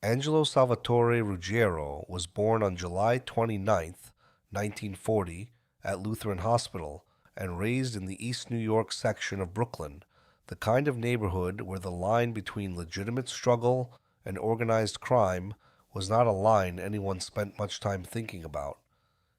Angelo Salvatore Ruggiero was born on July 29th, 1940, at Lutheran Hospital and raised in the East New York section of Brooklyn, the kind of neighborhood where the line between legitimate struggle and organized crime was not a line anyone spent much time thinking about.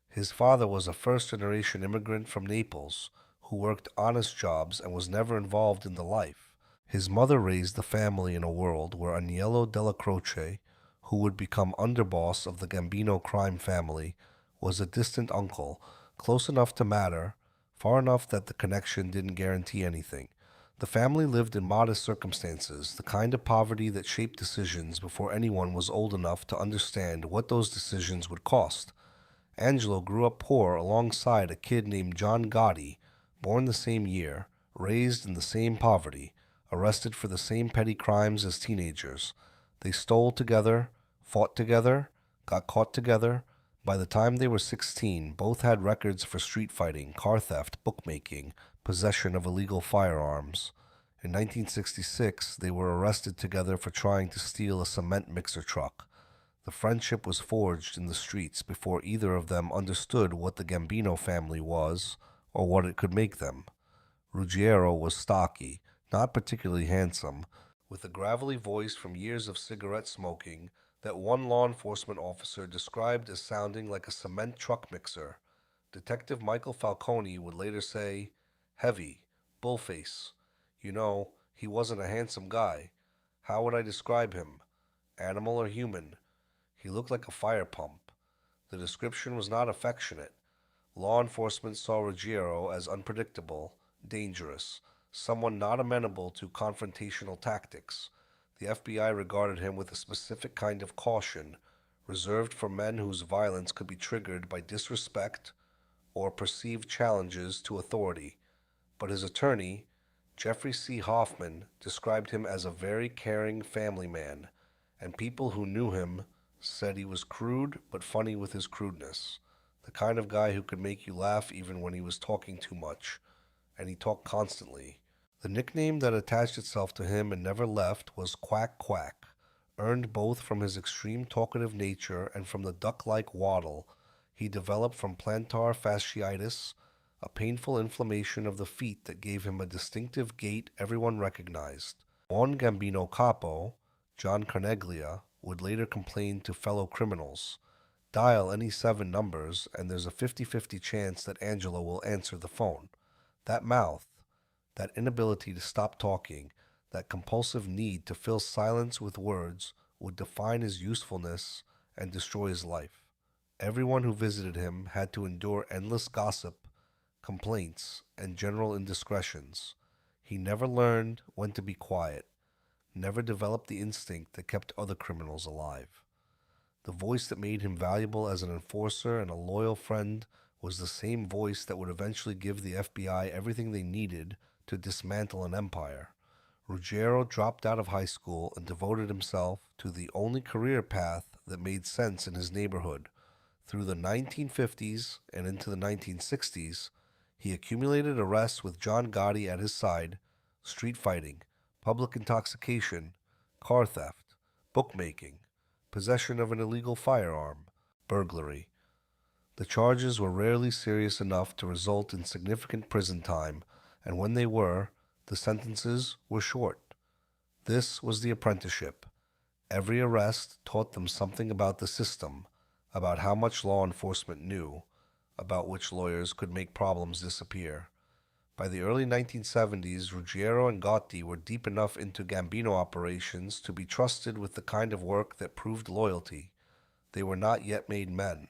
His father was a first generation immigrant from Naples who worked honest jobs and was never involved in the life. His mother raised the family in a world where Agnello Della Croce, who would become underboss of the Gambino crime family, was a distant uncle, close enough to matter, far enough that the connection didn't guarantee anything. The family lived in modest circumstances, the kind of poverty that shaped decisions before anyone was old enough to understand what those decisions would cost. Angelo grew up poor alongside a kid named John Gotti, born the same year, raised in the same poverty, arrested for the same petty crimes as teenagers. They stole together, fought together, got caught together. By the time they were 16, both had records for street fighting, car theft, bookmaking, possession of illegal firearms. In 1966, they were arrested together for trying to steal a cement mixer truck. The friendship was forged in the streets before either of them understood what the Gambino family was or what it could make them. Ruggiero was stocky, not particularly handsome, with a gravelly voice from years of cigarette smoking that one law enforcement officer described as sounding like a cement truck mixer. Detective Michael Falcone would later say, "Heavy, bullface. You know, he wasn't a handsome guy. How would I describe him? Animal or human? He looked like a fire pump." The description was not affectionate. Law enforcement saw Ruggiero as unpredictable, dangerous, someone not amenable to confrontational tactics. The FBI regarded him with a specific kind of caution, reserved for men whose violence could be triggered by disrespect or perceived challenges to authority. But his attorney, Jeffrey C. Hoffman, described him as a very caring family man, and people who knew him said he was crude but funny with his crudeness, the kind of guy who could make you laugh even when he was talking too much, and he talked constantly. The nickname that attached itself to him and never left was Quack Quack, earned both from his extreme talkative nature and from the duck-like waddle he developed from plantar fasciitis, a painful inflammation of the feet that gave him a distinctive gait everyone recognized. Juan Gambino Capo, John Carneglia, would later complain to fellow criminals, "Dial any 7 numbers, and there's a 50-50 chance that Angelo will answer the phone." That mouth, that inability to stop talking, that compulsive need to fill silence with words would define his usefulness and destroy his life. Everyone who visited him had to endure endless gossip, complaints, and general indiscretions. He never learned when to be quiet, never developed the instinct that kept other criminals alive. The voice that made him valuable as an enforcer and a loyal friend was the same voice that would eventually give the FBI everything they needed to dismantle an empire. Ruggiero dropped out of high school and devoted himself to the only career path that made sense in his neighborhood. Through the 1950s and into the 1960s, he accumulated arrests with John Gotti at his side, street fighting, public intoxication, car theft, bookmaking, possession of an illegal firearm, burglary. The charges were rarely serious enough to result in significant prison time, and when they were, the sentences were short. This was the apprenticeship. Every arrest taught them something about the system, about how much law enforcement knew, about which lawyers could make problems disappear. By the early 1970s, Ruggiero and Gotti were deep enough into Gambino operations to be trusted with the kind of work that proved loyalty. They were not yet made men.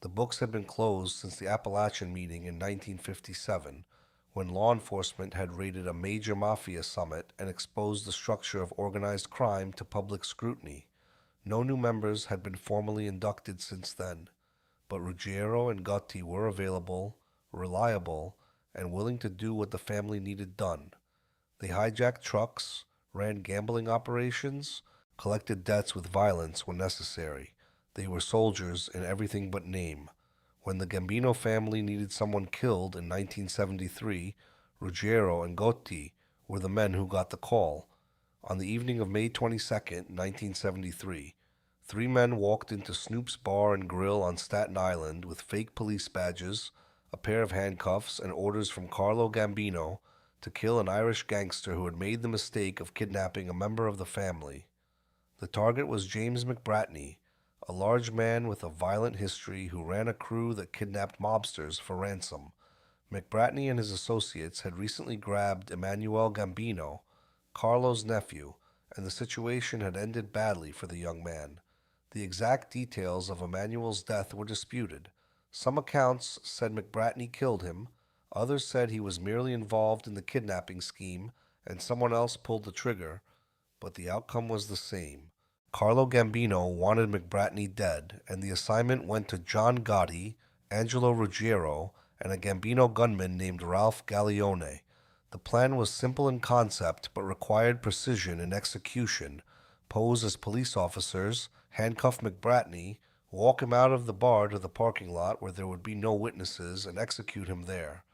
The books had been closed since the Appalachian meeting in 1957, when law enforcement had raided a major Mafia summit and exposed the structure of organized crime to public scrutiny. No new members had been formally inducted since then, but Ruggiero and Gotti were available, reliable, and willing to do what the family needed done. They hijacked trucks, ran gambling operations, collected debts with violence when necessary. They were soldiers in everything but name. When the Gambino family needed someone killed in 1973, Ruggiero and Gotti were the men who got the call. On the evening of May 22nd, 1973, three men walked into Snoope's Bar and Grill on Staten Island with fake police badges, a pair of handcuffs, and orders from Carlo Gambino to kill an Irish gangster who had made the mistake of kidnapping a member of the family. The target was James McBratney, a large man with a violent history who ran a crew that kidnapped mobsters for ransom. McBratney and his associates had recently grabbed Emmanuel Gambino, Carlo's nephew, and the situation had ended badly for the young man. The exact details of Emmanuel's death were disputed. Some accounts said McBratney killed him, others said he was merely involved in the kidnapping scheme and someone else pulled the trigger, but the outcome was the same. Carlo Gambino wanted McBratney dead, and the assignment went to John Gotti, Angelo Ruggiero, and a Gambino gunman named Ralph Gallione. The plan was simple in concept but required precision in execution. Pose as police officers, handcuff McBratney, walk him out of the bar to the parking lot where there would be no witnesses, and execute him there.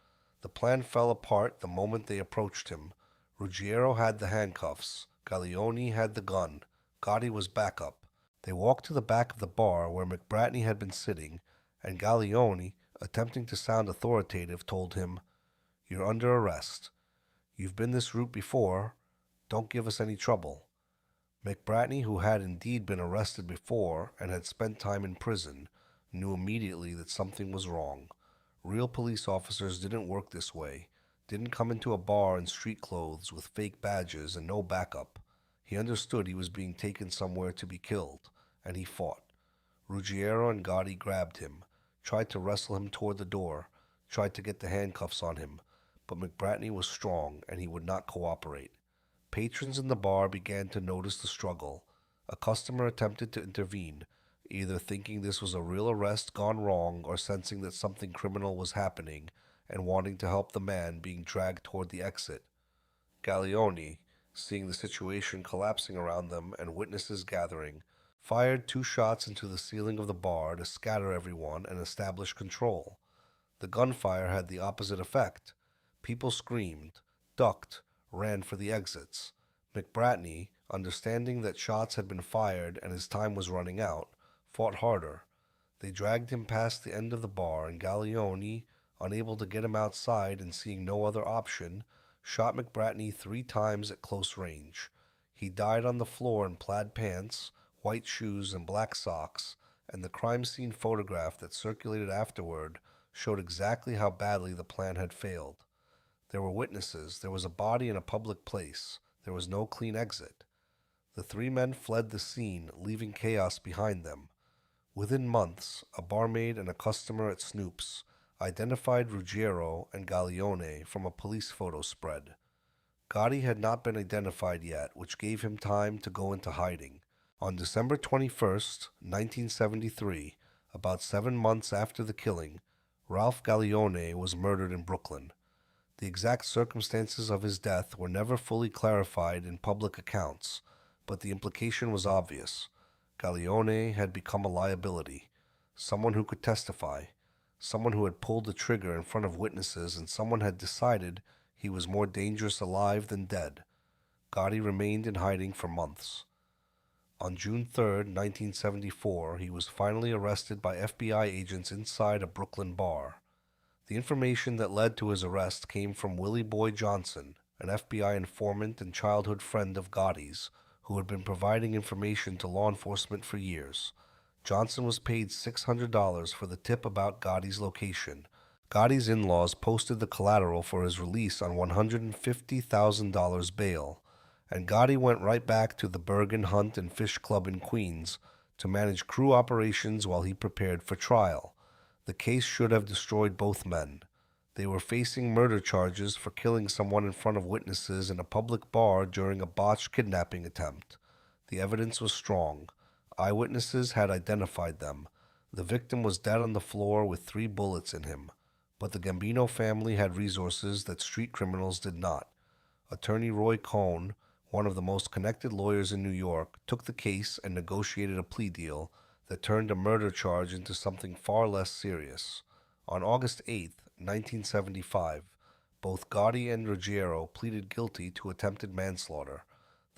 The plan fell apart the moment they approached him. Ruggiero had the handcuffs. Gallione had the gun. Gotti was backup. They walked to the back of the bar where McBratney had been sitting, and Gallione, attempting to sound authoritative, told him, "You're under arrest. You've been this route before. Don't give us any trouble." McBratney, who had indeed been arrested before and had spent time in prison, knew immediately that something was wrong. Real police officers didn't work this way, didn't come into a bar in street clothes with fake badges and no backup. He understood he was being taken somewhere to be killed, and he fought. Ruggiero and Gotti grabbed him, tried to wrestle him toward the door, tried to get the handcuffs on him, but McBratney was strong and he would not cooperate. Patrons in the bar began to notice the struggle. A customer attempted to intervene, either thinking this was a real arrest gone wrong or sensing that something criminal was happening and wanting to help the man being dragged toward the exit. Gallione, seeing the situation collapsing around them and witnesses gathering, fired 2 shots into the ceiling of the bar to scatter everyone and establish control. The gunfire had the opposite effect. People screamed, ducked, ran for the exits. McBratney, understanding that shots had been fired and his time was running out, fought harder. They dragged him past the end of the bar, and Gallione, unable to get him outside and seeing no other option, shot McBratney 3 times at close range. He died on the floor in plaid pants, white shoes, and black socks, and the crime scene photograph that circulated afterward showed exactly how badly the plan had failed. There were witnesses, there was a body in a public place, there was no clean exit. The 3 men fled the scene, leaving chaos behind them. Within months, a barmaid and a customer at Snoope's identified Ruggiero and Gallione from a police photo spread. Gotti had not been identified yet, which gave him time to go into hiding. On December 21st, 1973, about 7 months after the killing, Ralph Gallione was murdered in Brooklyn. The exact circumstances of his death were never fully clarified in public accounts, but the implication was obvious. Gallione had become a liability, someone who could testify, someone who had pulled the trigger in front of witnesses, and someone had decided he was more dangerous alive than dead. Gotti remained in hiding for months. On June 3, 1974, he was finally arrested by FBI agents inside a Brooklyn bar. The information that led to his arrest came from Willie Boy Johnson, an FBI informant and childhood friend of Gotti's, who had been providing information to law enforcement for years. Johnson was paid $600 for the tip about Gotti's location. Gotti's in-laws posted the collateral for his release on $150,000 bail, and Gotti went right back to the Bergen Hunt and Fish Club in Queens to manage crew operations while he prepared for trial. The case should have destroyed both men. They were facing murder charges for killing someone in front of witnesses in a public bar during a botched kidnapping attempt. The evidence was strong. Eyewitnesses had identified them. The victim was dead on the floor with 3 bullets in him. But the Gambino family had resources that street criminals did not. Attorney Roy Cohn, one of the most connected lawyers in New York, took the case and negotiated a plea deal that turned a murder charge into something far less serious. On August 8, 1975, both Gotti and Ruggiero pleaded guilty to attempted manslaughter.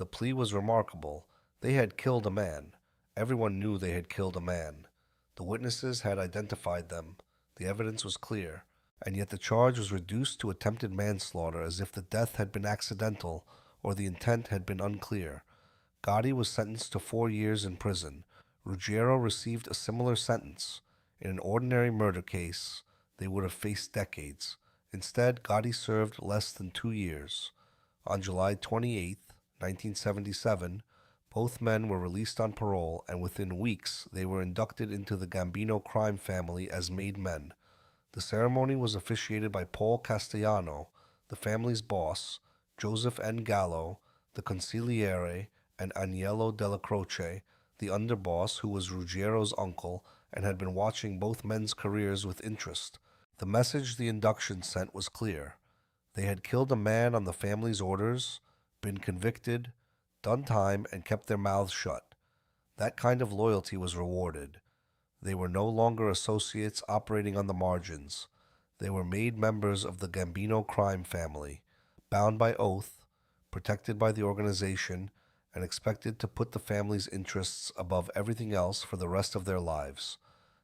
The plea was remarkable. They had killed a man. Everyone knew they had killed a man. The witnesses had identified them. The evidence was clear, and yet the charge was reduced to attempted manslaughter as if the death had been accidental or the intent had been unclear. Gotti was sentenced to 4 years in prison. Ruggiero received a similar sentence. In an ordinary murder case, they would have faced decades. Instead, Gotti served less than 2 years. On July 28, 1977, both men were released on parole, and within weeks they were inducted into the Gambino crime family as made men. The ceremony was officiated by Paul Castellano, the family's boss, Joseph N. Gallo, the consigliere, and Agnello della Croce, the underboss who was Ruggiero's uncle and had been watching both men's careers with interest. The message the induction sent was clear. They had killed a man on the family's orders, been convicted, done time, and kept their mouths shut. That kind of loyalty was rewarded. They were no longer associates operating on the margins. They were made members of the Gambino crime family, bound by oath, protected by the organization, and expected to put the family's interests above everything else for the rest of their lives.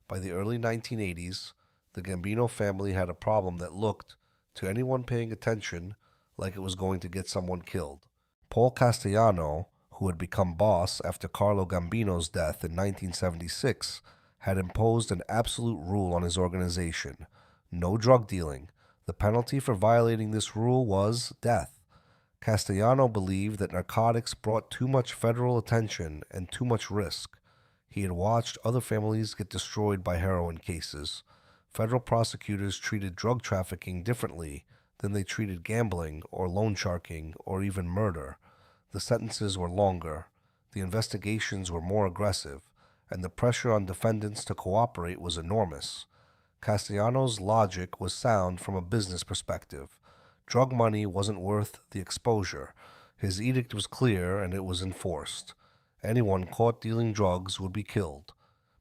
By the early 1980s, the Gambino family had a problem that looked, to anyone paying attention, like it was going to get someone killed. Paul Castellano, who had become boss after Carlo Gambino's death in 1976, had imposed an absolute rule on his organization: no drug dealing. The penalty for violating this rule was death. Castellano believed that narcotics brought too much federal attention and too much risk. He had watched other families get destroyed by heroin cases. Federal prosecutors treated drug trafficking differently than they treated gambling or loan sharking or even murder. The sentences were longer, the investigations were more aggressive, and the pressure on defendants to cooperate was enormous. Castellano's logic was sound from a business perspective. Drug money wasn't worth the exposure. His edict was clear and it was enforced. Anyone caught dealing drugs would be killed.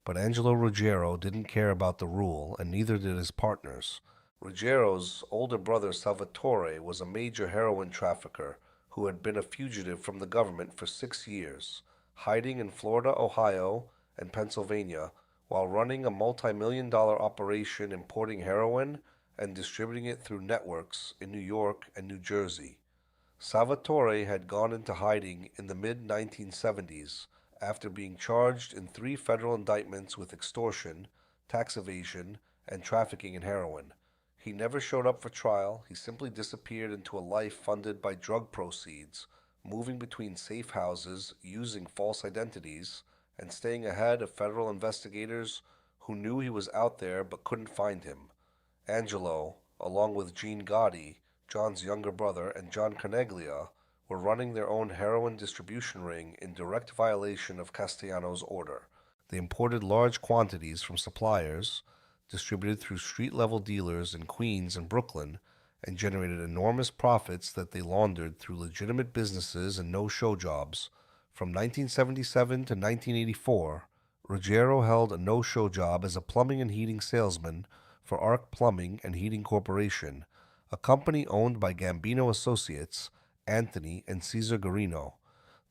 But Angelo Ruggiero didn't care about the rule, and neither did his partners. Ruggiero's older brother Salvatore was a major heroin trafficker who had been a fugitive from the government for 6 years, hiding in Florida, Ohio, and Pennsylvania while running a multi-million-dollar operation importing heroin and distributing it through networks in New York and New Jersey. Salvatore had gone into hiding in the mid-1970s after being charged in 3 federal indictments with extortion, tax evasion, and trafficking in heroin. He never showed up for trial. He simply disappeared into a life funded by drug proceeds, moving between safe houses, using false identities, and staying ahead of federal investigators who knew he was out there but couldn't find him. Angelo, along with John Gotti, John's younger brother, and John Coneglia, were running their own heroin distribution ring in direct violation of Castellano's order. They imported large quantities from suppliers, distributed through street-level dealers in Queens and Brooklyn, and generated enormous profits that they laundered through legitimate businesses and no-show jobs. From 1977 to 1984, Ruggiero held a no-show job as a plumbing and heating salesman for Arc Plumbing and Heating Corporation, a company owned by Gambino associates Anthony and Cesar Garino.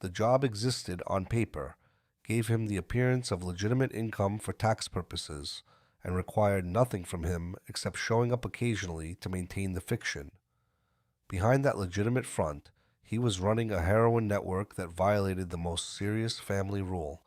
The job existed on paper, gave him the appearance of legitimate income for tax purposes, and required nothing from him except showing up occasionally to maintain the fiction. Behind that legitimate front, he was running a heroin network that violated the most serious family rule.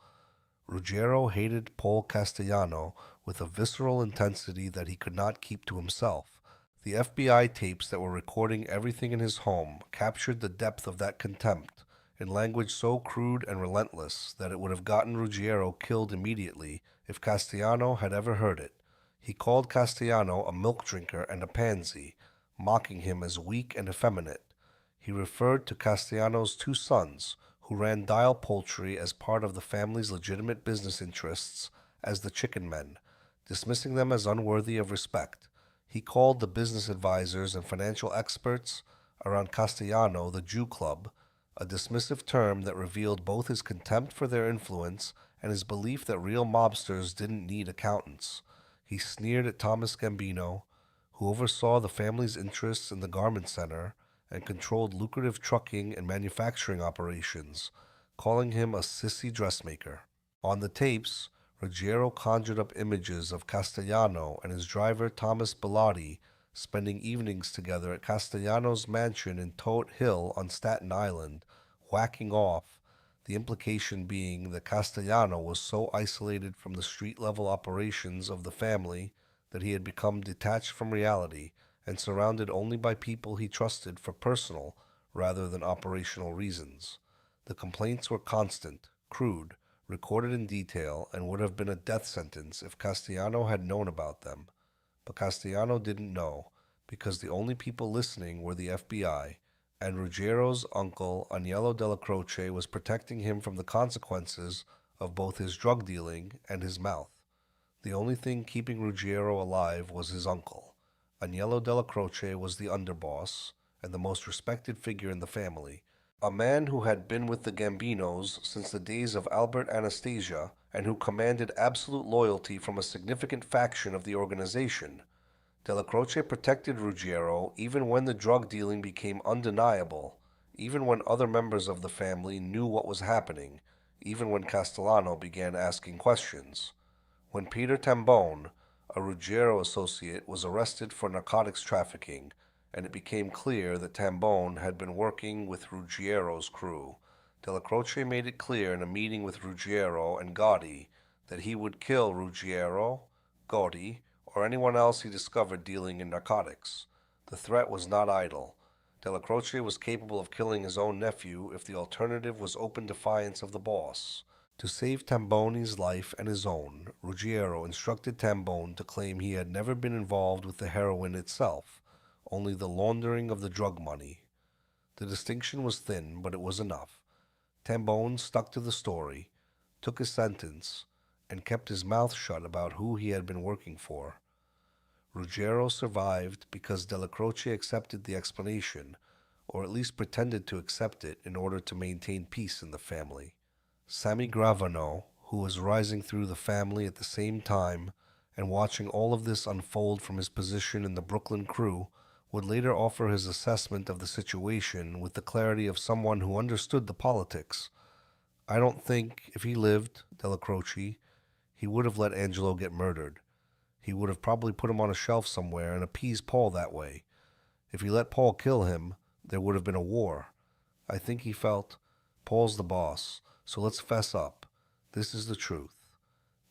Ruggiero hated Paul Castellano with a visceral intensity that he could not keep to himself. The FBI tapes that were recording everything in his home captured the depth of that contempt in language so crude and relentless that it would have gotten Ruggiero killed immediately if Castellano had ever heard it. He called Castellano a milk drinker and a pansy, mocking him as weak and effeminate. He referred to Castellano's 2 sons, who ran Dial Poultry as part of the family's legitimate business interests, as the chicken men, dismissing them as unworthy of respect. He called the business advisors and financial experts around Castellano the Jew Club, a dismissive term that revealed both his contempt for their influence and his belief that real mobsters didn't need accountants. He sneered at Thomas Gambino, who oversaw the family's interests in the garment center, and controlled lucrative trucking and manufacturing operations, calling him a sissy dressmaker. On the tapes, Ruggiero conjured up images of Castellano and his driver Thomas Bellotti spending evenings together at Castellano's mansion in Todt Hill on Staten Island, whacking off, the implication being that Castellano was so isolated from the street-level operations of the family that he had become detached from reality and surrounded only by people he trusted for personal rather than operational reasons. The complaints were constant, crude, recorded in detail, and would have been a death sentence if Castellano had known about them. But Castellano didn't know, because the only people listening were the FBI, and Ruggiero's uncle, Agnello Della Croce, was protecting him from the consequences of both his drug dealing and his mouth. The only thing keeping Ruggiero alive was his uncle. Agnello Della Croce was the underboss and the most respected figure in the family, a man who had been with the Gambinos since the days of Albert Anastasia and who commanded absolute loyalty from a significant faction of the organization. Della Croce protected Ruggiero even when the drug dealing became undeniable, even when other members of the family knew what was happening, even when Castellano began asking questions. When Peter Tambone, a Ruggiero associate, was arrested for narcotics trafficking, and it became clear that Tambone had been working with Ruggiero's crew, Della Croce made it clear in a meeting with Ruggiero and Gotti that he would kill Ruggiero, Gotti, or anyone else he discovered dealing in narcotics. The threat was not idle. Della Croce was capable of killing his own nephew if the alternative was open defiance of the boss. To save Tambone's life and his own, Ruggiero instructed Tambone to claim he had never been involved with the heroin itself, only the laundering of the drug money. The distinction was thin, but it was enough. Tambone stuck to the story, took his sentence, and kept his mouth shut about who he had been working for. Ruggiero survived because Della Croce accepted the explanation, or at least pretended to accept it in order to maintain peace in the family. Sammy Gravano, who was rising through the family at the same time and watching all of this unfold from his position in the Brooklyn crew, would later offer his assessment of the situation with the clarity of someone who understood the politics. I don't think, if he lived, Della Croce, he would have let Angelo get murdered. He would have probably put him on a shelf somewhere and appeased Paul that way. If he let Paul kill him, there would have been a war. I think he felt, Paul's the boss, so let's fess up. This is the truth.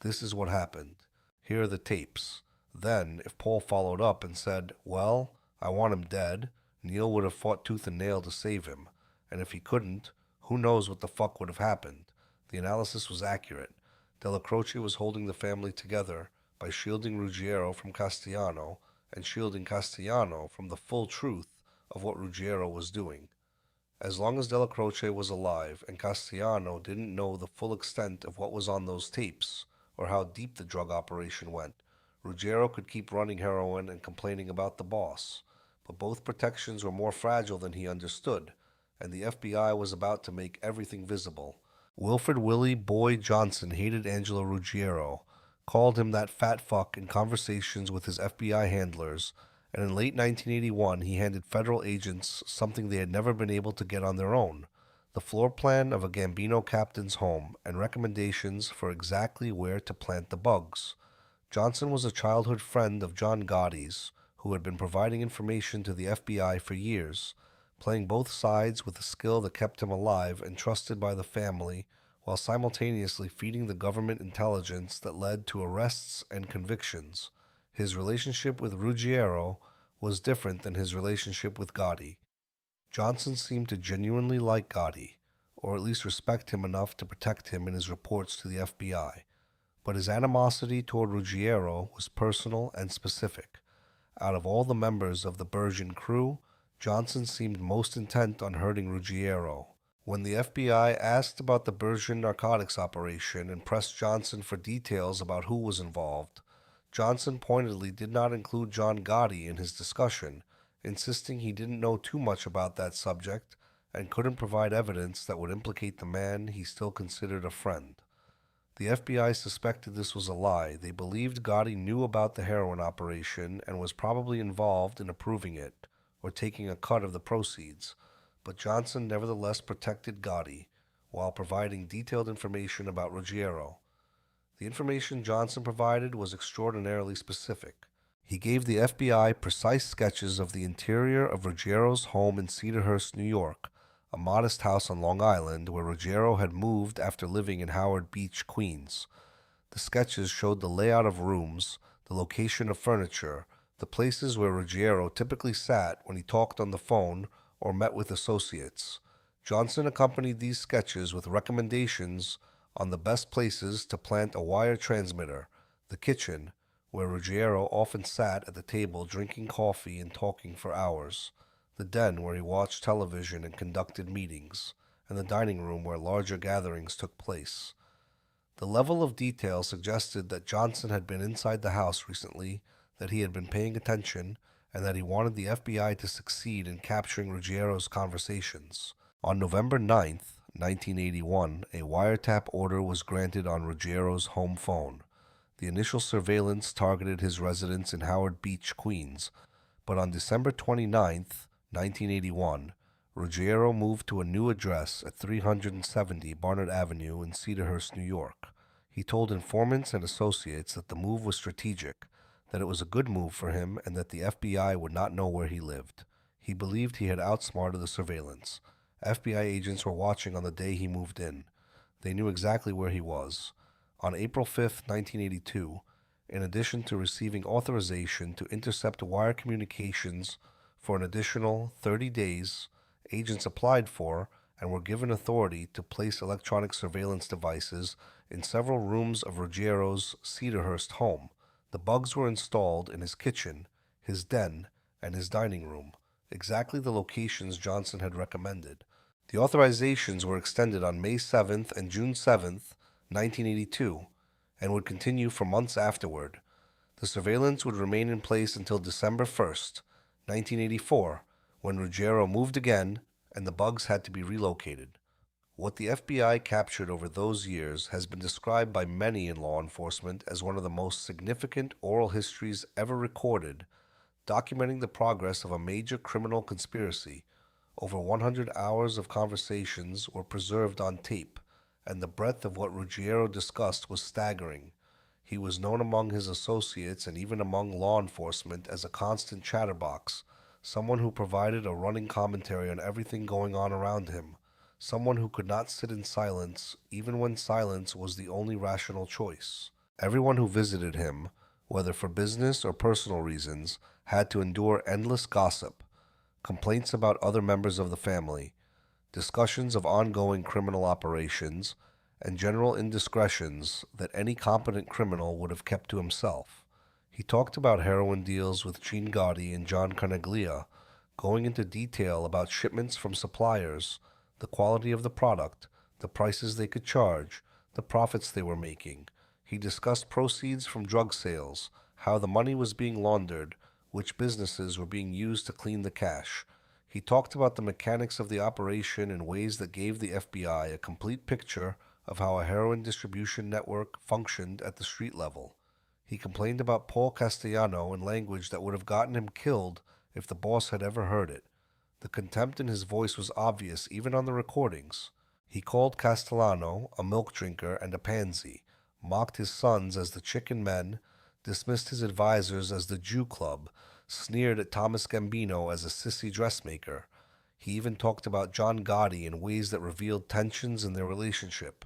This is what happened. Here are the tapes. Then, if Paul followed up and said, well, I want him dead, Neil would have fought tooth and nail to save him. And if he couldn't, who knows what the fuck would have happened. The analysis was accurate. Della Croce was holding the family together by shielding Ruggiero from Castellano and shielding Castellano from the full truth of what Ruggiero was doing. As long as Della Croce was alive and Castellano didn't know the full extent of what was on those tapes or how deep the drug operation went, Ruggiero could keep running heroin and complaining about the boss. But both protections were more fragile than he understood, and the FBI was about to make everything visible. Wilfred Willie Boy Johnson hated Angelo Ruggiero, called him that fat fuck in conversations with his FBI handlers, and in late 1981 he handed federal agents something they had never been able to get on their own, the floor plan of a Gambino captain's home and recommendations for exactly where to plant the bugs. Johnson was a childhood friend of John Gotti's, who had been providing information to the FBI for years, playing both sides with a skill that kept him alive and trusted by the family, while simultaneously feeding the government intelligence that led to arrests and convictions. His relationship with Ruggiero was different than his relationship with Gotti. Johnson seemed to genuinely like Gotti, or at least respect him enough to protect him in his reports to the FBI, but his animosity toward Ruggiero was personal and specific. Out of all the members of the Bergin crew, Johnson seemed most intent on hurting Ruggiero. When the FBI asked about the Bergin narcotics operation and pressed Johnson for details about who was involved, Johnson pointedly did not include John Gotti in his discussion, insisting he didn't know too much about that subject and couldn't provide evidence that would implicate the man he still considered a friend. The FBI suspected this was a lie. They believed Gotti knew about the heroin operation and was probably involved in approving it, or taking a cut of the proceeds, but Johnson nevertheless protected Gotti while providing detailed information about Ruggiero. The information Johnson provided was extraordinarily specific. He gave the FBI precise sketches of the interior of Ruggiero's home in Cedarhurst, New York, a modest house on Long Island where Ruggiero had moved after living in Howard Beach, Queens. The sketches showed the layout of rooms, the location of furniture, the places where Ruggiero typically sat when he talked on the phone or met with associates. Johnson accompanied these sketches with recommendations on the best places to plant a wire transmitter, the kitchen, where Ruggiero often sat at the table drinking coffee and talking for hours, the den where he watched television and conducted meetings, and the dining room where larger gatherings took place. The level of detail suggested that Johnson had been inside the house recently, that he had been paying attention, and that he wanted the FBI to succeed in capturing Ruggiero's conversations. On November 9th, 1981, a wiretap order was granted on Ruggiero's home phone. The initial surveillance targeted his residence in Howard Beach, Queens, but on December 29th, 1981, Ruggiero moved to a new address at 370 Barnard Avenue in Cedarhurst, New York. He told informants and associates that the move was strategic, that it was a good move for him, and that the FBI would not know where he lived. He believed he had outsmarted the surveillance. FBI agents were watching on the day he moved in. They knew exactly where he was. On April 5, 1982, in addition to receiving authorization to intercept wire communications for an additional 30 days, agents applied for and were given authority to place electronic surveillance devices in several rooms of Ruggiero's Cedarhurst home. The bugs were installed in his kitchen, his den, and his dining room, exactly the locations Johnson had recommended. The authorizations were extended on May 7th and June 7th, 1982, and would continue for months afterward. The surveillance would remain in place until December 1st, 1984, when Ruggiero moved again and the bugs had to be relocated. What the FBI captured over those years has been described by many in law enforcement as one of the most significant oral histories ever recorded, documenting the progress of a major criminal conspiracy. Over 100 hours of conversations were preserved on tape, and the breadth of what Ruggiero discussed was staggering. He was known among his associates and even among law enforcement as a constant chatterbox, someone who provided a running commentary on everything going on around him, someone who could not sit in silence, even when silence was the only rational choice. Everyone who visited him, whether for business or personal reasons, had to endure endless gossip, complaints about other members of the family, discussions of ongoing criminal operations, and general indiscretions that any competent criminal would have kept to himself. He talked about heroin deals with John Gotti and John Carneglia, going into detail about shipments from suppliers, the quality of the product, the prices they could charge, the profits they were making. He discussed proceeds from drug sales, how the money was being laundered, which businesses were being used to clean the cash. He talked about the mechanics of the operation in ways that gave the FBI a complete picture of how a heroin distribution network functioned at the street level. He complained about Paul Castellano in language that would have gotten him killed if the boss had ever heard it. The contempt in his voice was obvious even on the recordings. He called Castellano a milk drinker and a pansy, mocked his sons as the chicken men, dismissed his advisors as the Jew Club, sneered at Thomas Gambino as a sissy dressmaker. He even talked about John Gotti in ways that revealed tensions in their relationship,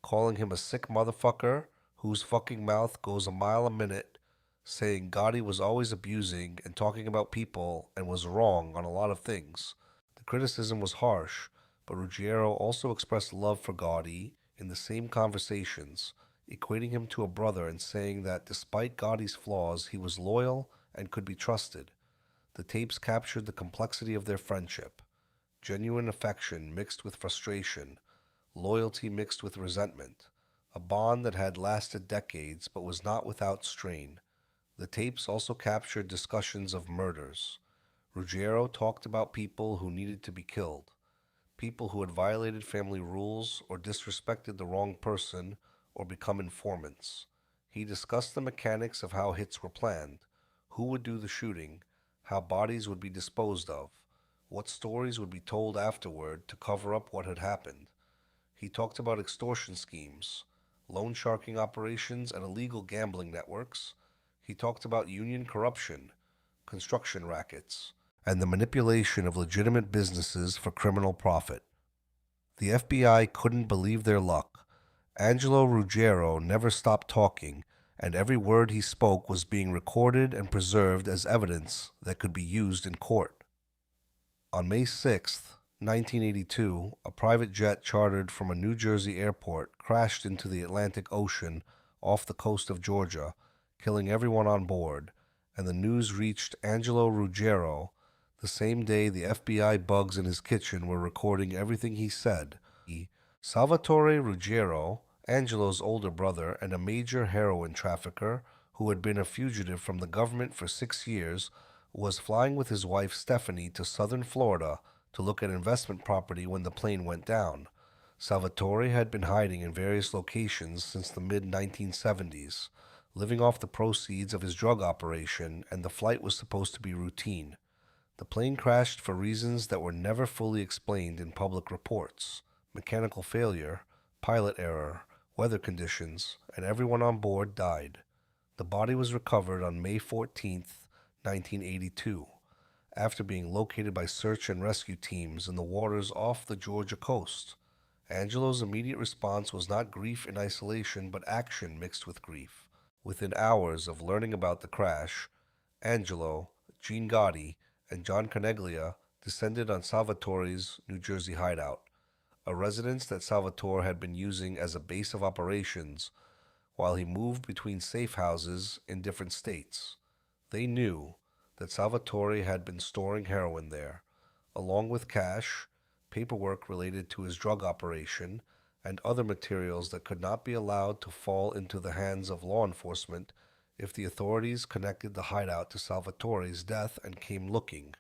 calling him a sick motherfucker whose fucking mouth goes a mile a minute, saying Gotti was always abusing and talking about people and was wrong on a lot of things. The criticism was harsh, but Ruggiero also expressed love for Gotti in the same conversations, equating him to a brother and saying that despite Gotti's flaws, he was loyal and could be trusted. The tapes captured the complexity of their friendship, genuine affection mixed with frustration, loyalty mixed with resentment, a bond that had lasted decades but was not without strain. The tapes also captured discussions of murders. Ruggiero talked about people who needed to be killed, people who had violated family rules or disrespected the wrong person or become informants. He discussed the mechanics of how hits were planned, who would do the shooting, how bodies would be disposed of, what stories would be told afterward to cover up what had happened. He talked about extortion schemes, loan sharking operations, and illegal gambling networks. He talked about union corruption, construction rackets, and the manipulation of legitimate businesses for criminal profit. The FBI couldn't believe their luck. Angelo Ruggiero never stopped talking, and every word he spoke was being recorded and preserved as evidence that could be used in court. On May 6, 1982, a private jet chartered from a New Jersey airport crashed into the Atlantic Ocean off the coast of Georgia, killing everyone on board, and the news reached Angelo Ruggiero the same day the FBI bugs in his kitchen were recording everything he said. Salvatore Ruggiero, Angelo's older brother and a major heroin trafficker who had been a fugitive from the government for 6 years, was flying with his wife Stephanie to southern Florida to look at investment property when the plane went down. Salvatore had been hiding in various locations since the mid-1970s, living off the proceeds of his drug operation, and the flight was supposed to be routine. The plane crashed for reasons that were never fully explained in public reports: mechanical failure, pilot error, weather conditions, and everyone on board died. The body was recovered on May 14th, 1982, after being located by search and rescue teams in the waters off the Georgia coast. Angelo's immediate response was not grief in isolation, but action mixed with grief. Within hours of learning about the crash, Angelo, John Gotti, and John Coneglia descended on Salvatore's New Jersey hideout, a residence that Salvatore had been using as a base of operations while he moved between safe houses in different states. They knew that Salvatore had been storing heroin there, along with cash, paperwork related to his drug operation, and other materials that could not be allowed to fall into the hands of law enforcement if the authorities connected the hideout to Salvatore's death and came looking.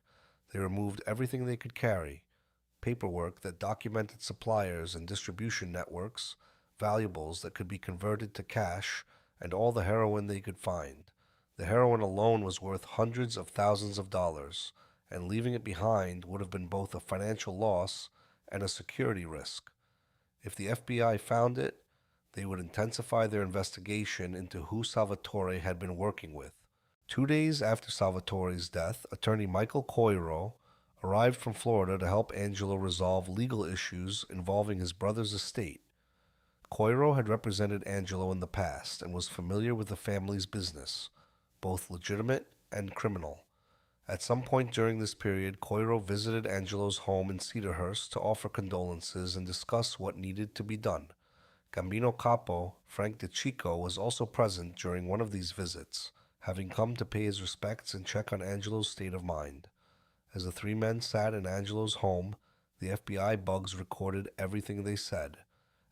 They removed everything they could carry: paperwork that documented suppliers and distribution networks, valuables that could be converted to cash, and all the heroin they could find. The heroin alone was worth hundreds of thousands of dollars, and leaving it behind would have been both a financial loss and a security risk. If the FBI found it, they would intensify their investigation into who Salvatore had been working with. 2 days after Salvatore's death, attorney Michael Coiro arrived from Florida to help Angelo resolve legal issues involving his brother's estate. Coiro had represented Angelo in the past and was familiar with the family's business, both legitimate and criminal. At some point during this period, Coiro visited Angelo's home in Cedarhurst to offer condolences and discuss what needed to be done. Gambino capo Frank DeCicco was also present during one of these visits, having come to pay his respects and check on Angelo's state of mind. As the three men sat in Angelo's home, the FBI bugs recorded everything they said.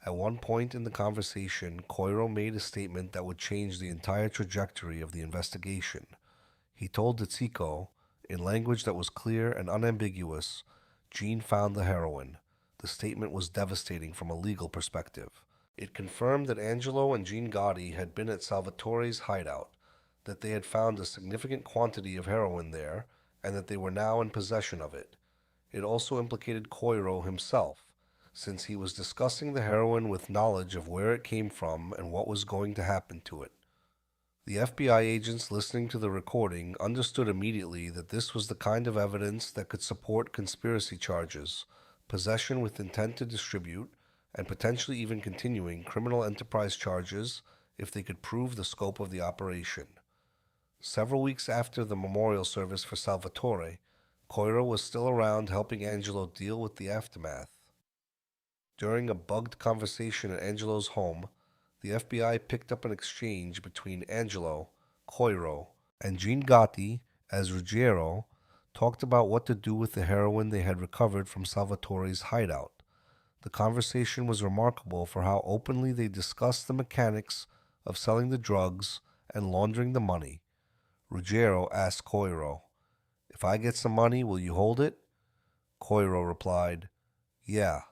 At one point in the conversation, Coiro made a statement that would change the entire trajectory of the investigation. He told DeCicco, in language that was clear and unambiguous, Gene found the heroin. The statement was devastating from a legal perspective. It confirmed that Angelo and John Gotti had been at Salvatore's hideout, that they had found a significant quantity of heroin there, and that they were now in possession of it. It also implicated Coiro himself, since he was discussing the heroin with knowledge of where it came from and what was going to happen to it. The FBI agents listening to the recording understood immediately that this was the kind of evidence that could support conspiracy charges, possession with intent to distribute, and potentially even continuing criminal enterprise charges if they could prove the scope of the operation. Several weeks after the memorial service for Salvatore, Coiro was still around helping Angelo deal with the aftermath. During a bugged conversation at Angelo's home, the FBI picked up an exchange between Angelo, Coiro, and John Gotti as Ruggiero talked about what to do with the heroin they had recovered from Salvatore's hideout. The conversation was remarkable for how openly they discussed the mechanics of selling the drugs and laundering the money. Ruggiero asked Coiro, "If I get some money, will you hold it?" Coiro replied, "Yeah."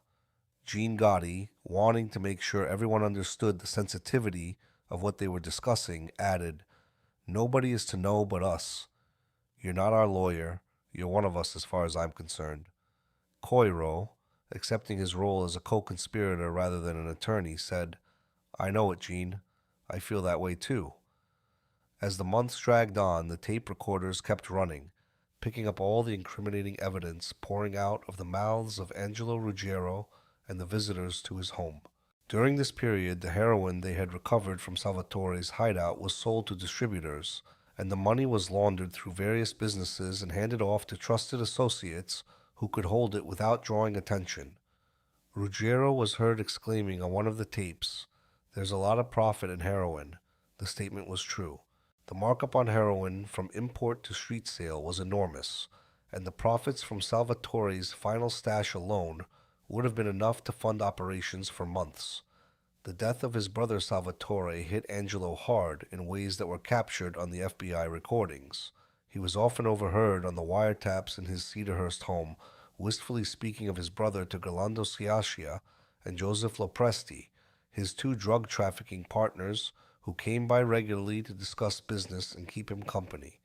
John Gotti, wanting to make sure everyone understood the sensitivity of what they were discussing, added, "Nobody is to know but us." You're not our lawyer. You're one of us as far as I'm concerned. Coiro, accepting his role as a co-conspirator rather than an attorney, said, I know it, Gene. I feel that way too. As the months dragged on, the tape recorders kept running, picking up all the incriminating evidence pouring out of the mouths of Angelo Ruggiero and the visitors to his home. During this period, the heroin they had recovered from Salvatore's hideout was sold to distributors, and the money was laundered through various businesses and handed off to trusted associates who could hold it without drawing attention. Ruggiero was heard exclaiming on one of the tapes, There's a lot of profit in heroin. The statement was true. The markup on heroin from import to street sale was enormous, and the profits from Salvatore's final stash alone would have been enough to fund operations for months. The death of his brother Salvatore hit Angelo hard in ways that were captured on the FBI recordings. He was often overheard on the wiretaps in his Cedarhurst home, wistfully speaking of his brother to Galando Sciascia and Joseph Lopresti, his two drug trafficking partners who came by regularly to discuss business and keep him company.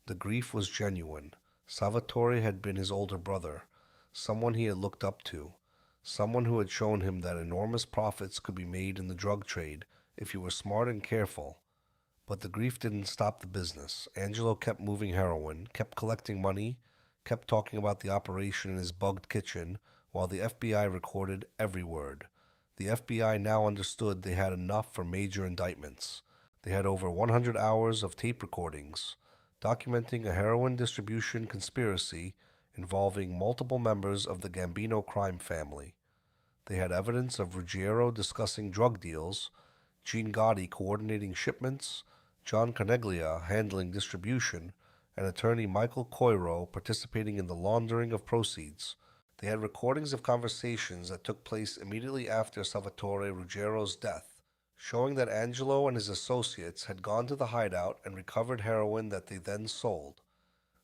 The grief was genuine. Salvatore had been his older brother, someone he had looked up to, someone who had shown him that enormous profits could be made in the drug trade if you were smart and careful. But the grief didn't stop the business. Angelo kept moving heroin, kept collecting money, kept talking about the operation in his bugged kitchen, while the FBI recorded every word. The FBI now understood they had enough for major indictments. They had over 100 hours of tape recordings, documenting a heroin distribution conspiracy involving multiple members of the Gambino crime family. They had evidence of Ruggiero discussing drug deals, John Gotti coordinating shipments, John Coneglia handling distribution, and attorney Michael Coiro participating in the laundering of proceeds. They had recordings of conversations that took place immediately after Salvatore Ruggiero's death, showing that Angelo and his associates had gone to the hideout and recovered heroin that they then sold.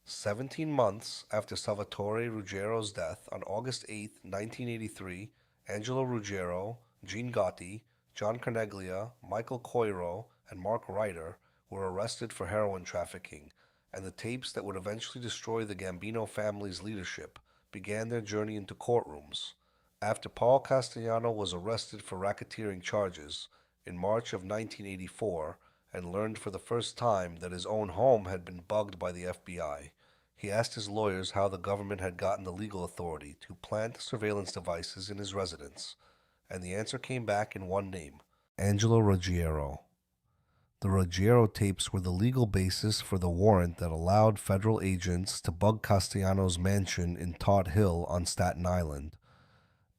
17 months after Salvatore Ruggiero's death, on August 8, 1983, Angelo Ruggiero, John Gotti, John Coneglia, Michael Coiro, and Mark Ryder were arrested for heroin trafficking, and the tapes that would eventually destroy the Gambino family's leadership began their journey into courtrooms. After Paul Castellano was arrested for racketeering charges in March of 1984 and learned for the first time that his own home had been bugged by the FBI, he asked his lawyers how the government had gotten the legal authority to plant surveillance devices in his residence, and the answer came back in one name: Angelo Ruggiero. The Ruggiero tapes were the legal basis for the warrant that allowed federal agents to bug Castellano's mansion in Todd Hill on Staten Island.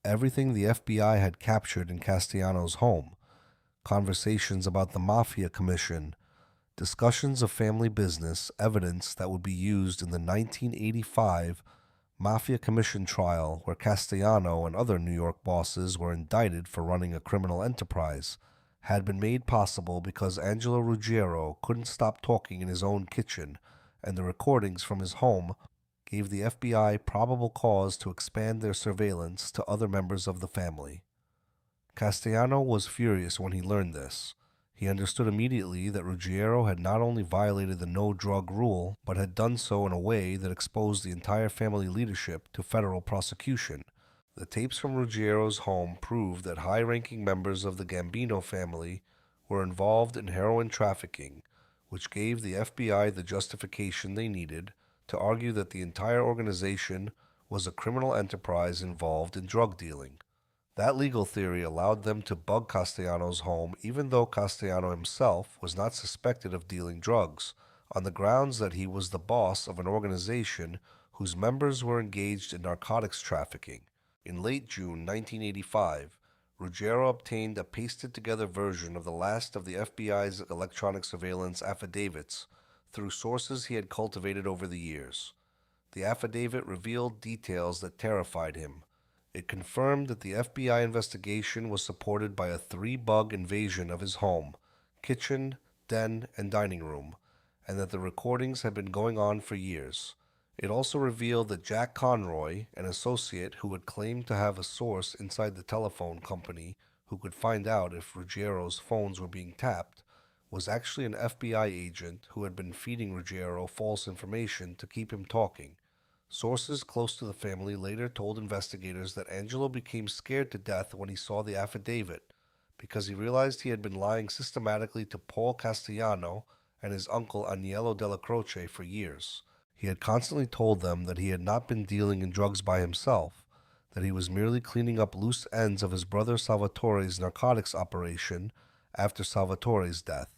Everything the FBI had captured in Castellano's home, conversations about the Mafia Commission, discussions of family business, evidence that would be used in the 1985 Mafia Commission trial where Castellano and other New York bosses were indicted for running a criminal enterprise, had been made possible because Angelo Ruggiero couldn't stop talking in his own kitchen, and the recordings from his home gave the FBI probable cause to expand their surveillance to other members of the family. Castellano was furious when he learned this. He understood immediately that Ruggiero had not only violated the no-drug rule, but had done so in a way that exposed the entire family leadership to federal prosecution. The tapes from Ruggiero's home proved that high-ranking members of the Gambino family were involved in heroin trafficking, which gave the FBI the justification they needed to argue that the entire organization was a criminal enterprise involved in drug dealing. That legal theory allowed them to bug Castellano's home even though Castellano himself was not suspected of dealing drugs, on the grounds that he was the boss of an organization whose members were engaged in narcotics trafficking. In late June 1985, Ruggiero obtained a pasted-together version of the last of the FBI's electronic surveillance affidavits through sources he had cultivated over the years. The affidavit revealed details that terrified him. It confirmed that the FBI investigation was supported by a 3-bug invasion of his home, kitchen, den, and dining room, and that the recordings had been going on for years. It also revealed that Jack Conroy, an associate who had claimed to have a source inside the telephone company who could find out if Ruggiero's phones were being tapped, was actually an FBI agent who had been feeding Ruggiero false information to keep him talking. Sources close to the family later told investigators that Angelo became scared to death when he saw the affidavit because he realized he had been lying systematically to Paul Castellano and his uncle Agnello Della Croce for years. He had constantly told them that he had not been dealing in drugs by himself, that he was merely cleaning up loose ends of his brother Salvatore's narcotics operation after Salvatore's death.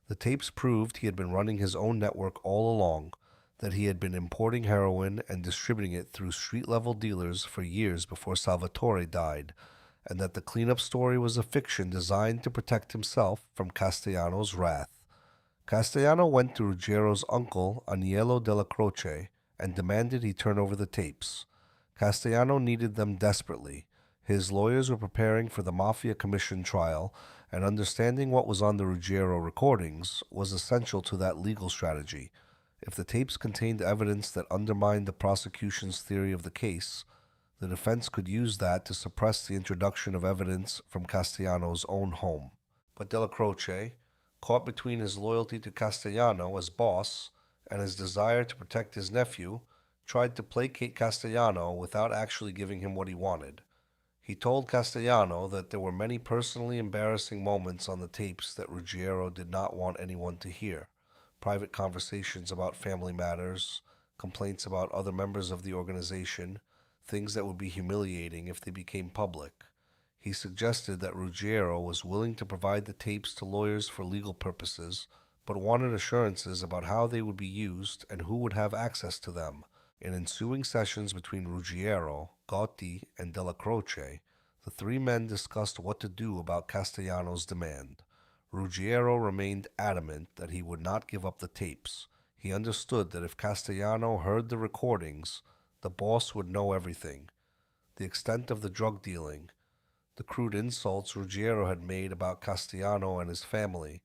The tapes proved he had been running his own network all along, that he had been importing heroin and distributing it through street-level dealers for years before Salvatore died, and that the cleanup story was a fiction designed to protect himself from Castellano's wrath. Castellano went to Ruggiero's uncle, Agnello Della Croce, and demanded he turn over the tapes. Castellano needed them desperately. His lawyers were preparing for the Mafia Commission trial, and understanding what was on the Ruggiero recordings was essential to that legal strategy. If the tapes contained evidence that undermined the prosecution's theory of the case, the defense could use that to suppress the introduction of evidence from Castellano's own home. But Della Croce, caught between his loyalty to Castellano as boss and his desire to protect his nephew, tried to placate Castellano without actually giving him what he wanted. He told Castellano that there were many personally embarrassing moments on the tapes that Ruggiero did not want anyone to hear. Private conversations about family matters, complaints about other members of the organization, things that would be humiliating if they became public. He suggested that Ruggiero was willing to provide the tapes to lawyers for legal purposes, but wanted assurances about how they would be used and who would have access to them. In ensuing sessions between Ruggiero, Gotti, and Della Croce, the three men discussed what to do about Castellano's demand. Ruggiero remained adamant that he would not give up the tapes. He understood that if Castellano heard the recordings, the boss would know everything. The extent of the drug dealing, the crude insults Ruggiero had made about Castellano and his family,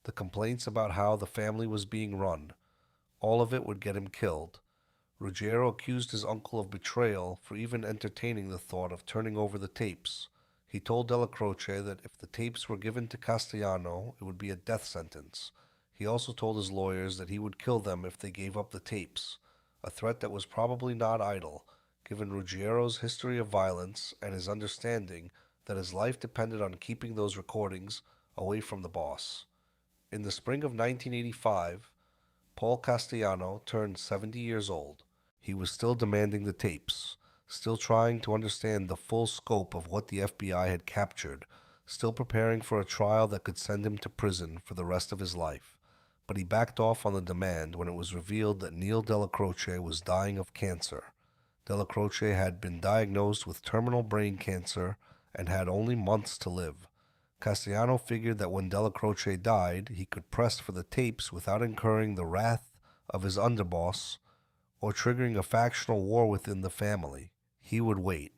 the complaints about how the family was being run, all of it would get him killed. Ruggiero accused his uncle of betrayal for even entertaining the thought of turning over the tapes. He told Della Croce that if the tapes were given to Castellano, it would be a death sentence. He also told his lawyers that he would kill them if they gave up the tapes, a threat that was probably not idle, given Ruggiero's history of violence and his understanding that his life depended on keeping those recordings away from the boss. In the spring of 1985, Paul Castellano turned 70 years old. He was still demanding the tapes, still trying to understand the full scope of what the FBI had captured, still preparing for a trial that could send him to prison for the rest of his life. But he backed off on the demand when it was revealed that Neil Della Croce was dying of cancer. Della Croce had been diagnosed with terminal brain cancer and had only months to live. Castellano figured that when Della Croce died, he could press for the tapes without incurring the wrath of his underboss or triggering a factional war within the family. He would wait.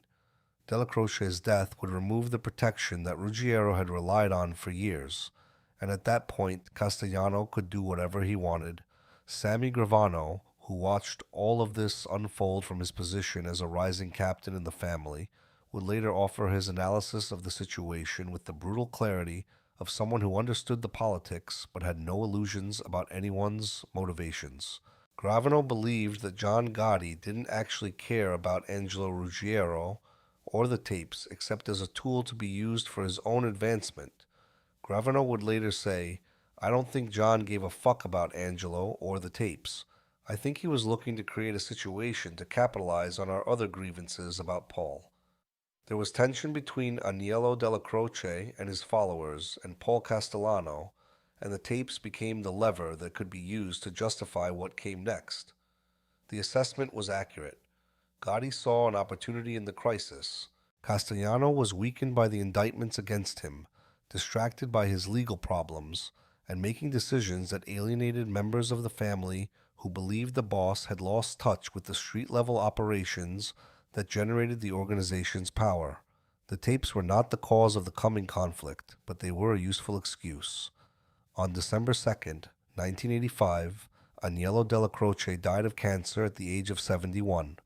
Della Croce's death would remove the protection that Ruggiero had relied on for years, and at that point Castellano could do whatever he wanted. Sammy Gravano, who watched all of this unfold from his position as a rising captain in the family, would later offer his analysis of the situation with the brutal clarity of someone who understood the politics but had no illusions about anyone's motivations. Gravano believed that John Gotti didn't actually care about Angelo Ruggiero or the tapes except as a tool to be used for his own advancement. Gravano would later say, "I don't think John gave a fuck about Angelo or the tapes. I think he was looking to create a situation to capitalize on our other grievances about Paul." There was tension between Agnello Della Croce and his followers and Paul Castellano, and the tapes became the lever that could be used to justify what came next. The assessment was accurate. Gotti saw an opportunity in the crisis. Castellano was weakened by the indictments against him, distracted by his legal problems, and making decisions that alienated members of the family who believed the boss had lost touch with the street-level operations that generated the organization's power. The tapes were not the cause of the coming conflict, but they were a useful excuse. On December 2nd, 1985, Agnello Della Croce died of cancer at the age of 71.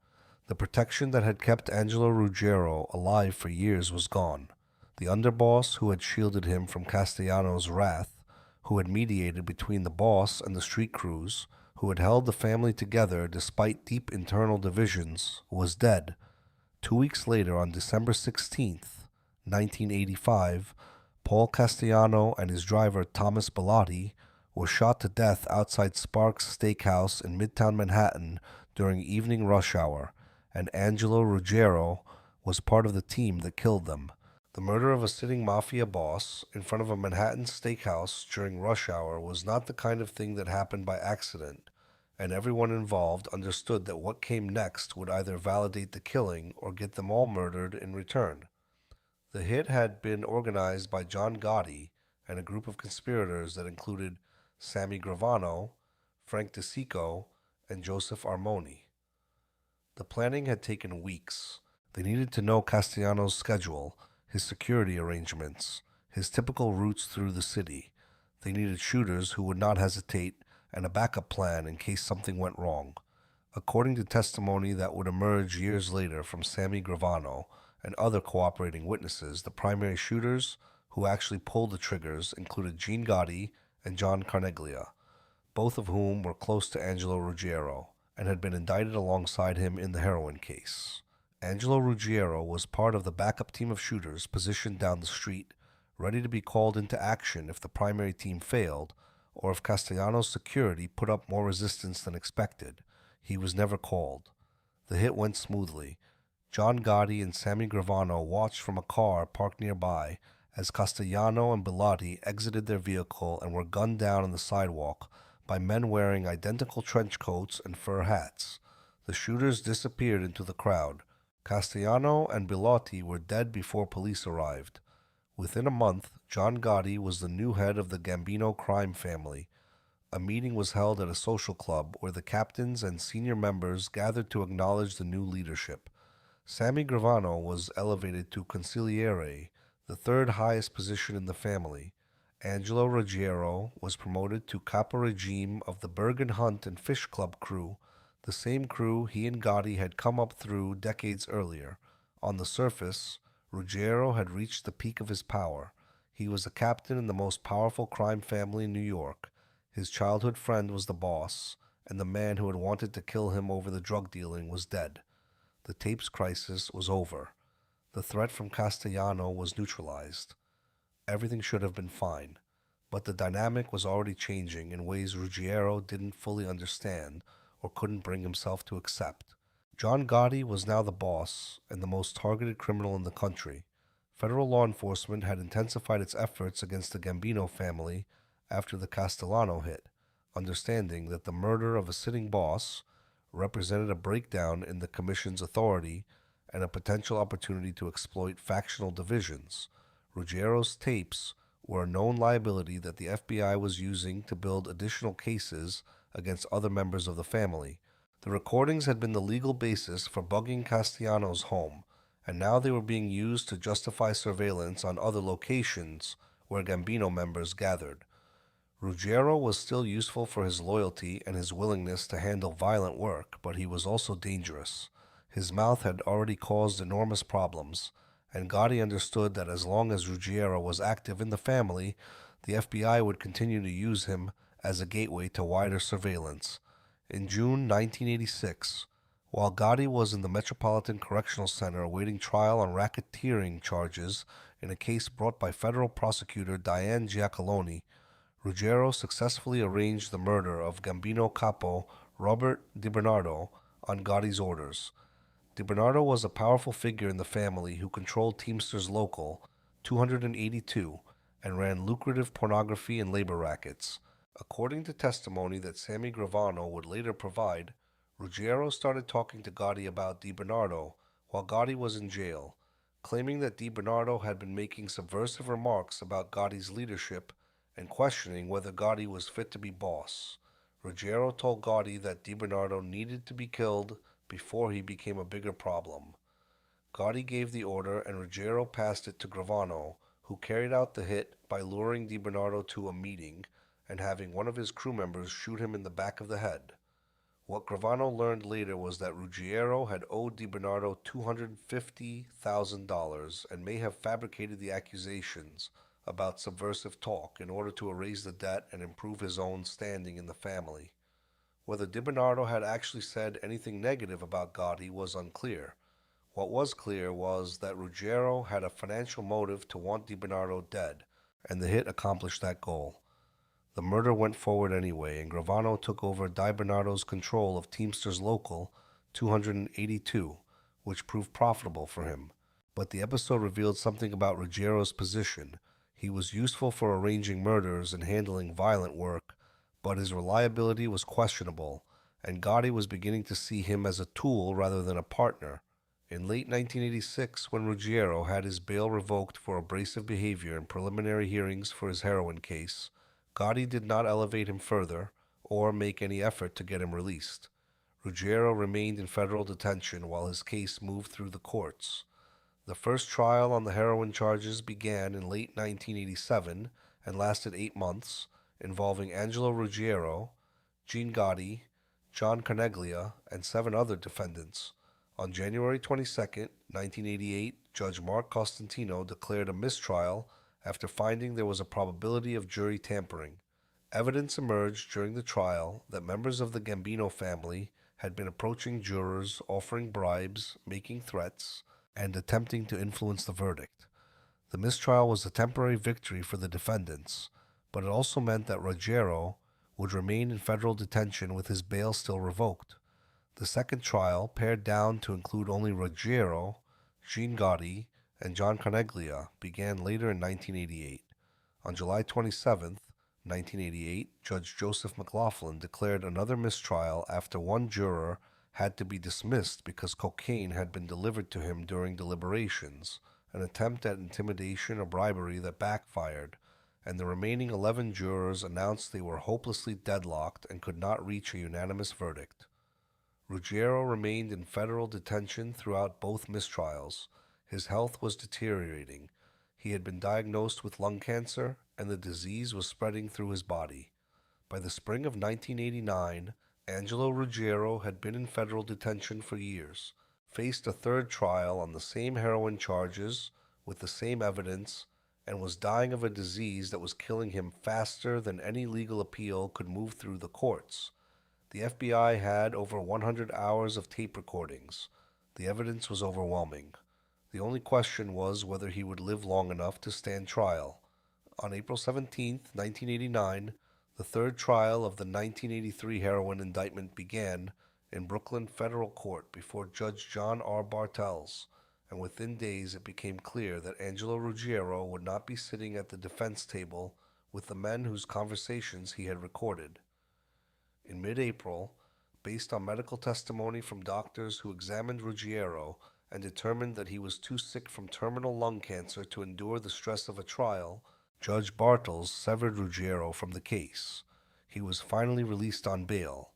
The protection that had kept Angelo Ruggiero alive for years was gone. The underboss who had shielded him from Castellano's wrath who had mediated between the boss and the street crews, who had held the family together despite deep internal divisions, was dead. 2 weeks later, on December 16th, 1985, Paul Castellano and his driver Thomas Bellotti were shot to death outside Sparks Steakhouse in Midtown Manhattan during evening rush hour, and Angelo Ruggiero was part of the team that killed them. The murder of a sitting mafia boss in front of a Manhattan steakhouse during rush hour was not the kind of thing that happened by accident, and everyone involved understood that what came next would either validate the killing or get them all murdered in return. The hit had been organized by John Gotti and a group of conspirators that included Sammy Gravano, Frank DeSico, and Joseph Armoni. The planning had taken weeks. They needed to know Castellano's schedule, his security arrangements, his typical routes through the city. They needed shooters who would not hesitate and a backup plan in case something went wrong. According to testimony that would emerge years later from Sammy Gravano and other cooperating witnesses, the primary shooters who actually pulled the triggers included Gene Gotti and John Carneglia, both of whom were close to Angelo Ruggiero and had been indicted alongside him in the heroin case. Angelo Ruggiero was part of the backup team of shooters positioned down the street, ready to be called into action if the primary team failed or if Castellano's security put up more resistance than expected. He was never called. The hit went smoothly. John Gotti and Sammy Gravano watched from a car parked nearby as Castellano and Bellotti exited their vehicle and were gunned down on the sidewalk by men wearing identical trench coats and fur hats. The shooters disappeared into the crowd. Castellano and Bellotti were dead before police arrived. Within a month, John Gotti was the new head of the Gambino crime family. A meeting was held at a social club where the captains and senior members gathered to acknowledge the new leadership. Sammy Gravano was elevated to consigliere, the third highest position in the family. Angelo Ruggiero was promoted to caporegime of the Bergen Hunt and Fish Club crew, the same crew he and Gotti had come up through decades earlier. On the surface, Ruggiero had reached the peak of his power. He was a captain in the most powerful crime family in New York. His childhood friend was the boss, and the man who had wanted to kill him over the drug dealing was dead. The tapes crisis was over. The threat from Castellano was neutralized. Everything should have been fine, but the dynamic was already changing in ways Ruggiero didn't fully understand or couldn't bring himself to accept. John Gotti was now the boss and the most targeted criminal in the country. Federal law enforcement had intensified its efforts against the Gambino family after the Castellano hit, understanding that the murder of a sitting boss represented a breakdown in the commission's authority and a potential opportunity to exploit factional divisions. Ruggiero's tapes were a known liability that the FBI was using to build additional cases against other members of the family. The recordings had been the legal basis for bugging Castellano's home, and now they were being used to justify surveillance on other locations where Gambino members gathered. Ruggiero was still useful for his loyalty and his willingness to handle violent work, but he was also dangerous. His mouth had already caused enormous problems, and Gotti understood that as long as Ruggiero was active in the family, the FBI would continue to use him as a gateway to wider surveillance. In June 1986, while Gotti was in the Metropolitan Correctional Center awaiting trial on racketeering charges in a case brought by federal prosecutor Diane Giacalone, Ruggiero successfully arranged the murder of Gambino capo Robert DiBernardo on Gotti's orders. DiBernardo was a powerful figure in the family who controlled Teamsters Local 282 and ran lucrative pornography and labor rackets. According to testimony that Sammy Gravano would later provide, Ruggiero started talking to Gotti about DiBernardo while Gotti was in jail, claiming that DiBernardo had been making subversive remarks about Gotti's leadership and questioning whether Gotti was fit to be boss. Ruggiero told Gotti that DiBernardo needed to be killed before he became a bigger problem. Gotti gave the order and Ruggiero passed it to Gravano, who carried out the hit by luring DiBernardo to a meeting and having one of his crew members shoot him in the back of the head. What Gravano learned later was that Ruggiero had owed DiBernardo $250,000 and may have fabricated the accusations about subversive talk in order to erase the debt and improve his own standing in the family. Whether DiBernardo had actually said anything negative about Gotti was unclear. What was clear was that Ruggiero had a financial motive to want DiBernardo dead, and the hit accomplished that goal. The murder went forward anyway, and Gravano took over DiBernardo's control of Teamsters Local 282, which proved profitable for him. But the episode revealed something about Ruggiero's position. He was useful for arranging murders and handling violent work, but his reliability was questionable, and Gotti was beginning to see him as a tool rather than a partner. In late 1986, when Ruggiero had his bail revoked for abrasive behavior in preliminary hearings for his heroin case, Gotti did not elevate him further or make any effort to get him released. Ruggiero remained in federal detention while his case moved through the courts. The first trial on the heroin charges began in late 1987 and lasted 8 months, involving Angelo Ruggiero, John Gotti, John Carneglia, and 7 other defendants. On January 22, 1988, Judge Mark Costantino declared a mistrial after finding there was a probability of jury tampering. Evidence emerged during the trial that members of the Gambino family had been approaching jurors, offering bribes, making threats, and attempting to influence the verdict. The mistrial was a temporary victory for the defendants, but it also meant that Ruggiero would remain in federal detention with his bail still revoked. The second trial, pared down to include only Ruggiero, John Gotti, and John Carneglia, began later in 1988. On July 27, 1988, Judge Joseph McLaughlin declared another mistrial after one juror had to be dismissed because cocaine had been delivered to him during deliberations, an attempt at intimidation or bribery that backfired, and the remaining 11 jurors announced they were hopelessly deadlocked and could not reach a unanimous verdict. Ruggiero remained in federal detention throughout both mistrials. His health was deteriorating. He had been diagnosed with lung cancer, and the disease was spreading through his body. By the spring of 1989, Angelo Ruggiero had been in federal detention for years, faced a third trial on the same heroin charges, with the same evidence, and was dying of a disease that was killing him faster than any legal appeal could move through the courts. The FBI had over 100 hours of tape recordings. The evidence was overwhelming. The only question was whether he would live long enough to stand trial. On April 17, 1989, the third trial of the 1983 heroin indictment began in Brooklyn Federal Court before Judge John R. Bartels, and within days it became clear that Angelo Ruggiero would not be sitting at the defense table with the men whose conversations he had recorded. In mid-April, based on medical testimony from doctors who examined Ruggiero and determined that he was too sick from terminal lung cancer to endure the stress of a trial, Judge Bartels severed Ruggiero from the case. He was finally released on bail.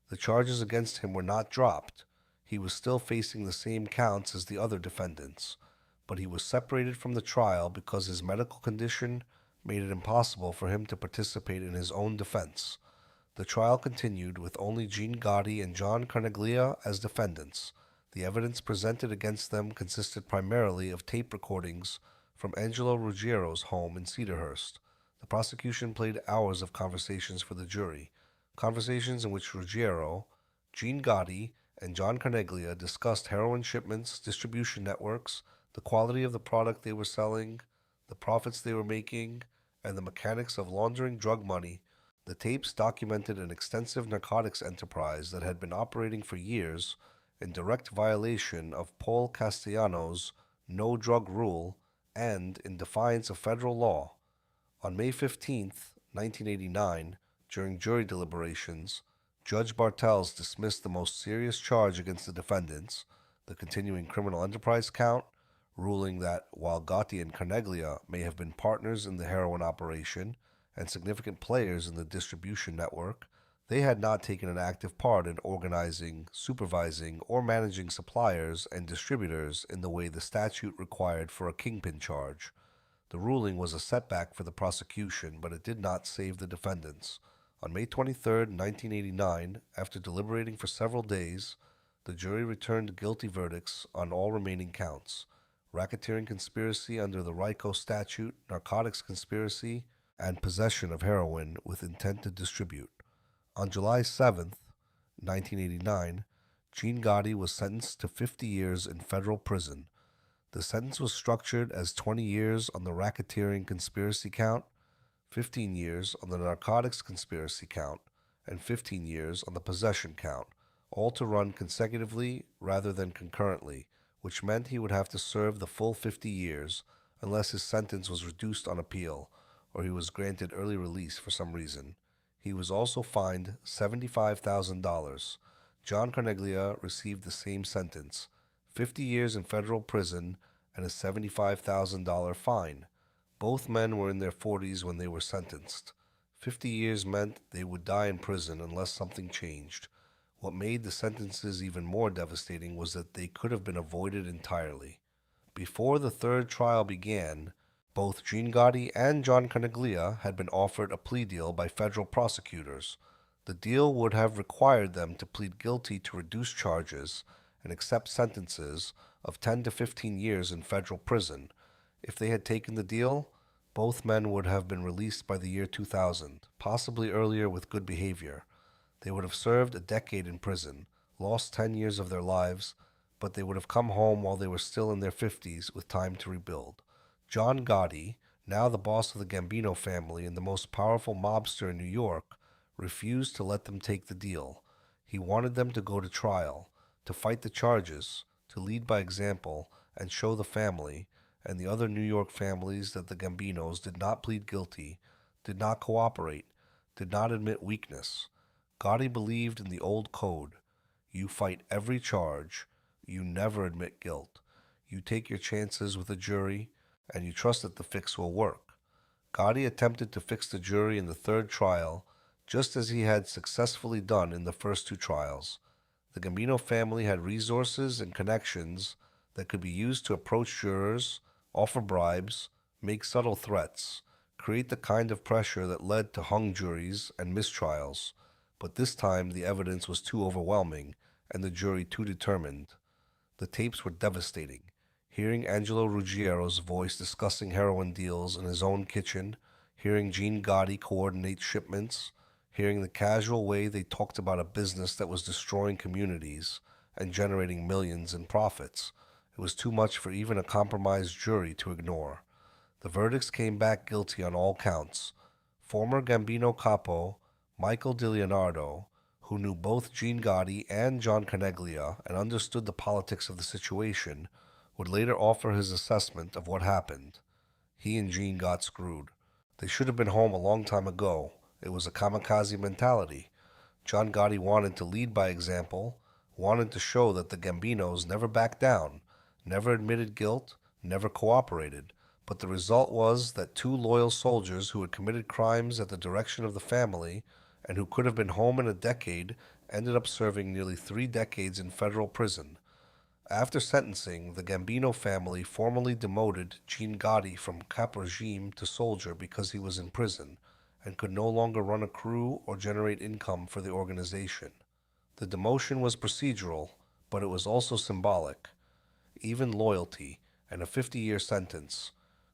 The charges against him were not dropped. He was still facing the same counts as the other defendants, but he was separated from the trial because his medical condition made it impossible for him to participate in his own defense. The trial continued with only John Gotti and John Carneglia as defendants. The evidence presented against them consisted primarily of tape recordings from Angelo Ruggiero's home in Cedarhurst. The prosecution played hours of conversations for the jury, conversations in which Ruggiero, John Gotti, and John Carneglia discussed heroin shipments, distribution networks, the quality of the product they were selling, the profits they were making, and the mechanics of laundering drug money. The tapes documented an extensive narcotics enterprise that had been operating for years in direct violation of Paul Castellano's no drug rule and in defiance of federal law. On May 15, 1989, during jury deliberations, Judge Bartels dismissed the most serious charge against the defendants, the continuing criminal enterprise count, ruling that while Gotti and Carneglia may have been partners in the heroin operation and significant players in the distribution network, they had not taken an active part in organizing, supervising, or managing suppliers and distributors in the way the statute required for a kingpin charge. The ruling was a setback for the prosecution, but it did not save the defendants. On May 23, 1989, after deliberating for several days, the jury returned guilty verdicts on all remaining counts. racketeering conspiracy under the RICO statute, narcotics conspiracy, and possession of heroin with intent to distribute. On July 7th, 1989, Gene Gotti was sentenced to 50 years in federal prison. The sentence was structured as 20 years on the racketeering conspiracy count, 15 years on the narcotics conspiracy count, and 15 years on the possession count, all to run consecutively rather than concurrently, which meant he would have to serve the full 50 years unless his sentence was reduced on appeal or he was granted early release for some reason. He was also fined $75,000. John Carneglia received the same sentence, 50 years in federal prison and a $75,000 fine. Both men were in their 40s when they were sentenced. 50 years meant they would die in prison unless something changed. What made the sentences even more devastating was that they could have been avoided entirely. Before the third trial began, both Gene Gotti and John Carneglia had been offered a plea deal by federal prosecutors. The deal would have required them to plead guilty to reduced charges and accept sentences of 10 to 15 years in federal prison. If they had taken the deal, both men would have been released by the year 2000, possibly earlier with good behavior. They would have served a decade in prison, lost 10 years of their lives, but they would have come home while they were still in their 50s with time to rebuild. John Gotti, now the boss of the Gambino family and the most powerful mobster in New York, refused to let them take the deal. He wanted them to go to trial, to fight the charges, to lead by example, and show the family and the other New York families that the Gambinos did not plead guilty, did not cooperate, did not admit weakness. Gotti believed in the old code. You fight every charge. You never admit guilt. You take your chances with a jury, and you trust that the fix will work. Gotti attempted to fix the jury in the third trial, just as he had successfully done in the first two trials. The Gambino family had resources and connections that could be used to approach jurors, offer bribes, make subtle threats, create the kind of pressure that led to hung juries and mistrials. But this time the evidence was too overwhelming and the jury too determined. The tapes were devastating. Hearing Angelo Ruggiero's voice discussing heroin deals in his own kitchen, hearing Gene Gotti coordinate shipments, hearing the casual way they talked about a business that was destroying communities and generating millions in profits, it was too much for even a compromised jury to ignore. The verdicts came back guilty on all counts. Former Gambino capo Michael DiLeonardo, who knew both Gene Gotti and John Carneglia and understood the politics of the situation, would later offer his assessment of what happened. He and Gene got screwed. They should have been home a long time ago. It was a kamikaze mentality. John Gotti wanted to lead by example, wanted to show that the Gambinos never backed down, never admitted guilt, never cooperated. But the result was that two loyal soldiers who had committed crimes at the direction of the family and who could have been home in a decade ended up serving nearly 3 decades in federal prison. After sentencing, the Gambino family formally demoted Gene Gotti from cap regime to soldier because he was in prison and could no longer run a crew or generate income for the organization. The demotion was procedural, but it was also symbolic. Even loyalty and a 50-year sentence